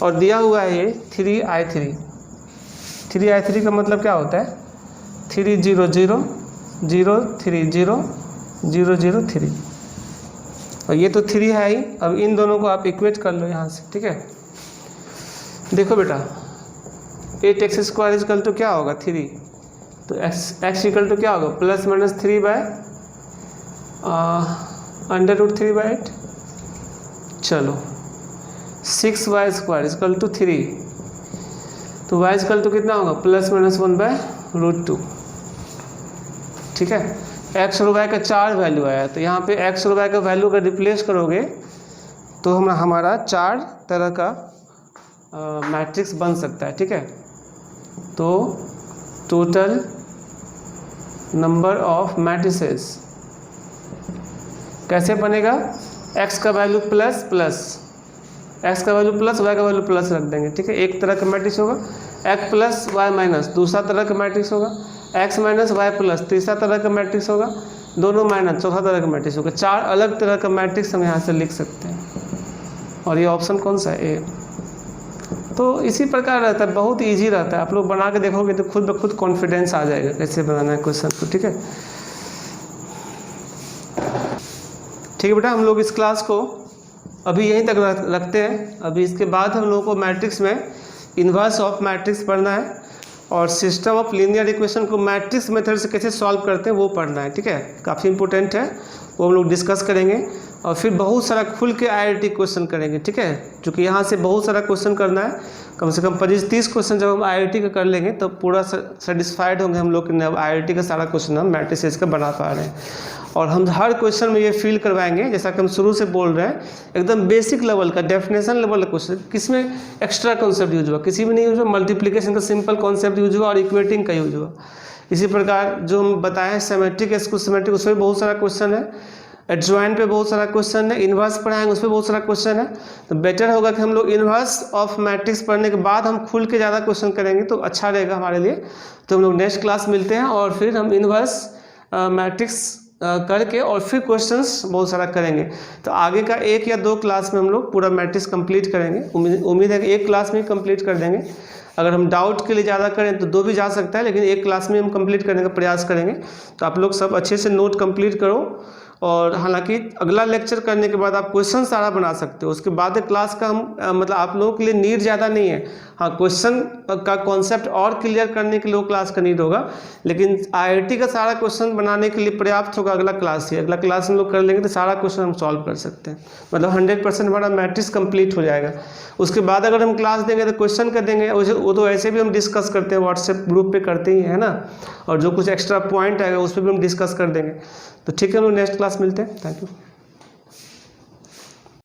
और दिया हुआ है ये 3i3। 3i3 का मतलब क्या होता है 3 0 0 0 3 0 0 0 3, और ये तो 3 है ही। अब इन दोनों को आप इक्वेट कर लो यहाँ से। ठीक है, देखो बेटा 8x स्क्वायर इक्वल टू क्या होगा 3, तो x इक्वल टू क्या होगा प्लस माइनस 3 बाय √3/8। चलो 6y स्क्वायर इक्वल टू 3, तो y इक्वल टू कितना होगा प्लस माइनस 1/√2। ठीक है, x और y का 4 वैल्यू आया, तो यहाँ पे x और y का वैल्यू अगर रिप्लेस करोगे तो हमारा 4 तरह का मैट्रिक्स बन सकता है। ठीक है, तो टोटल नंबर ऑफ मैट्रिसेस कैसे बनेगा, x का वैल्यू प्लस x का वैल्यू प्लस y का वैल्यू प्लस रख देंगे। ठीक है, एक तरह का मैट्रिक्स होगा, x प्लस y माइनस दूसरा तरह का मैट्रिक्स होगा, x माइनस y प्लस तीसरा तरह का मैट्रिक्स होगा, दोनों माइनस चौथा तरह का मैट्रिक्स होगा। 4 अलग तरह का मैट्रिक्स हम यहाँ से लिख सकते हैं, और ये ऑप्शन कौन सा है ए। तो इसी प्रकार रहता है, बहुत इजी रहता है। आप लोग बना के देखोगे तो खुद ब खुद कॉन्फिडेंस आ जाएगा कैसे बनाना है क्वेश्चन को। ठीक है, ठीक है बेटा, हम लोग इस क्लास को अभी यहीं तक रखते हैं। अभी इसके बाद हम लोगों को मैट्रिक्स में इन्वर्स ऑफ मैट्रिक्स पढ़ना है, और सिस्टम ऑफ लीनियर इक्वेशन को मैट्रिक्स मेथड से कैसे सॉल्व करते हैं वो पढ़ना है। ठीक है, काफ़ी इंपॉर्टेंट है, वो हम लोग डिस्कस करेंगे। और फिर बहुत सारा खुल के IIT क्वेश्चन करेंगे। ठीक है, क्योंकि यहाँ से बहुत सारा क्वेश्चन करना है, कम से कम 25-30 क्वेश्चन जब हम IIT का कर लेंगे तो पूरा सेटिस्फाइड होंगे हम लोग कि अब IIT का सारा क्वेश्चन हम मैट्रिसेस का बना पा रहे हैं। और हम हर क्वेश्चन में ये फील करवाएंगे, जैसा कि हम शुरू से बोल रहे हैं, एकदम बेसिक लेवल का डेफिनेशन लेवल का क्वेश्चन, किसमें एक्स्ट्रा कॉन्सेप्ट यूज हुआ, किसी में नहीं यूज हुआ, मल्टीप्लिकेशन का सिंपल कॉन्सेप्ट यूज हुआ और इक्वेटिंग का यूज हुआ। इसी प्रकार जो हम बताएं सिमेट्रिक उसमें बहुत सारा क्वेश्चन है, एडजॉइंट पे बहुत सारा क्वेश्चन है, इन्वर्स पढ़ाएंगे उस पर बहुत सारा क्वेश्चन है। तो बेटर होगा कि हम लोग इन्वर्स ऑफ मैट्रिक्स पढ़ने के बाद हम खुल के ज़्यादा क्वेश्चन करेंगे तो अच्छा रहेगा हमारे लिए। तो हम लोग नेक्स्ट क्लास मिलते हैं, और फिर हम इन्वर्स मैट्रिक्स करके और फिर क्वेश्चंस बहुत सारा करेंगे। तो आगे का 1 या 2 क्लास में हम लोग पूरा मैट्रिक्स कंप्लीट करेंगे। उम्मीद है कि 1 क्लास में ही कंप्लीट कर देंगे। अगर हम डाउट के लिए ज़्यादा करें तो 2 भी जा सकता है, लेकिन 1 क्लास में हम कंप्लीट करने का प्रयास करेंगे। तो आप लोग सब अच्छे से नोट कंप्लीट करो, और हालांकि अगला लेक्चर करने के बाद आप क्वेश्चन सारा बना सकते हो। उसके बाद क्लास का हम मतलब आप लोगों के लिए नीड ज़्यादा नहीं है। हाँ, क्वेश्चन का कॉन्सेप्ट और क्लियर करने के लिए वो क्लास का नीड होगा, लेकिन IIT का सारा क्वेश्चन बनाने के लिए पर्याप्त होगा अगला क्लास ही। अगला क्लास हम लोग कर लेंगे तो सारा क्वेश्चन हम सॉल्व कर सकते हैं, मतलब 100% हमारा मैट्रिक्स कंप्लीट हो जाएगा। उसके बाद अगर हम क्लास देंगे तो क्वेश्चन कर देंगे, वो तो ऐसे भी हम डिस्कस करते हैं, व्हाट्सएप ग्रुप पे करते ही है ना, और जो कुछ एक्स्ट्रा पॉइंट आएगा उस पर भी हम डिस्कस कर देंगे। तो ठीक है, हम लोग नेक्स्ट क्लास मिलते हैं। Thank you.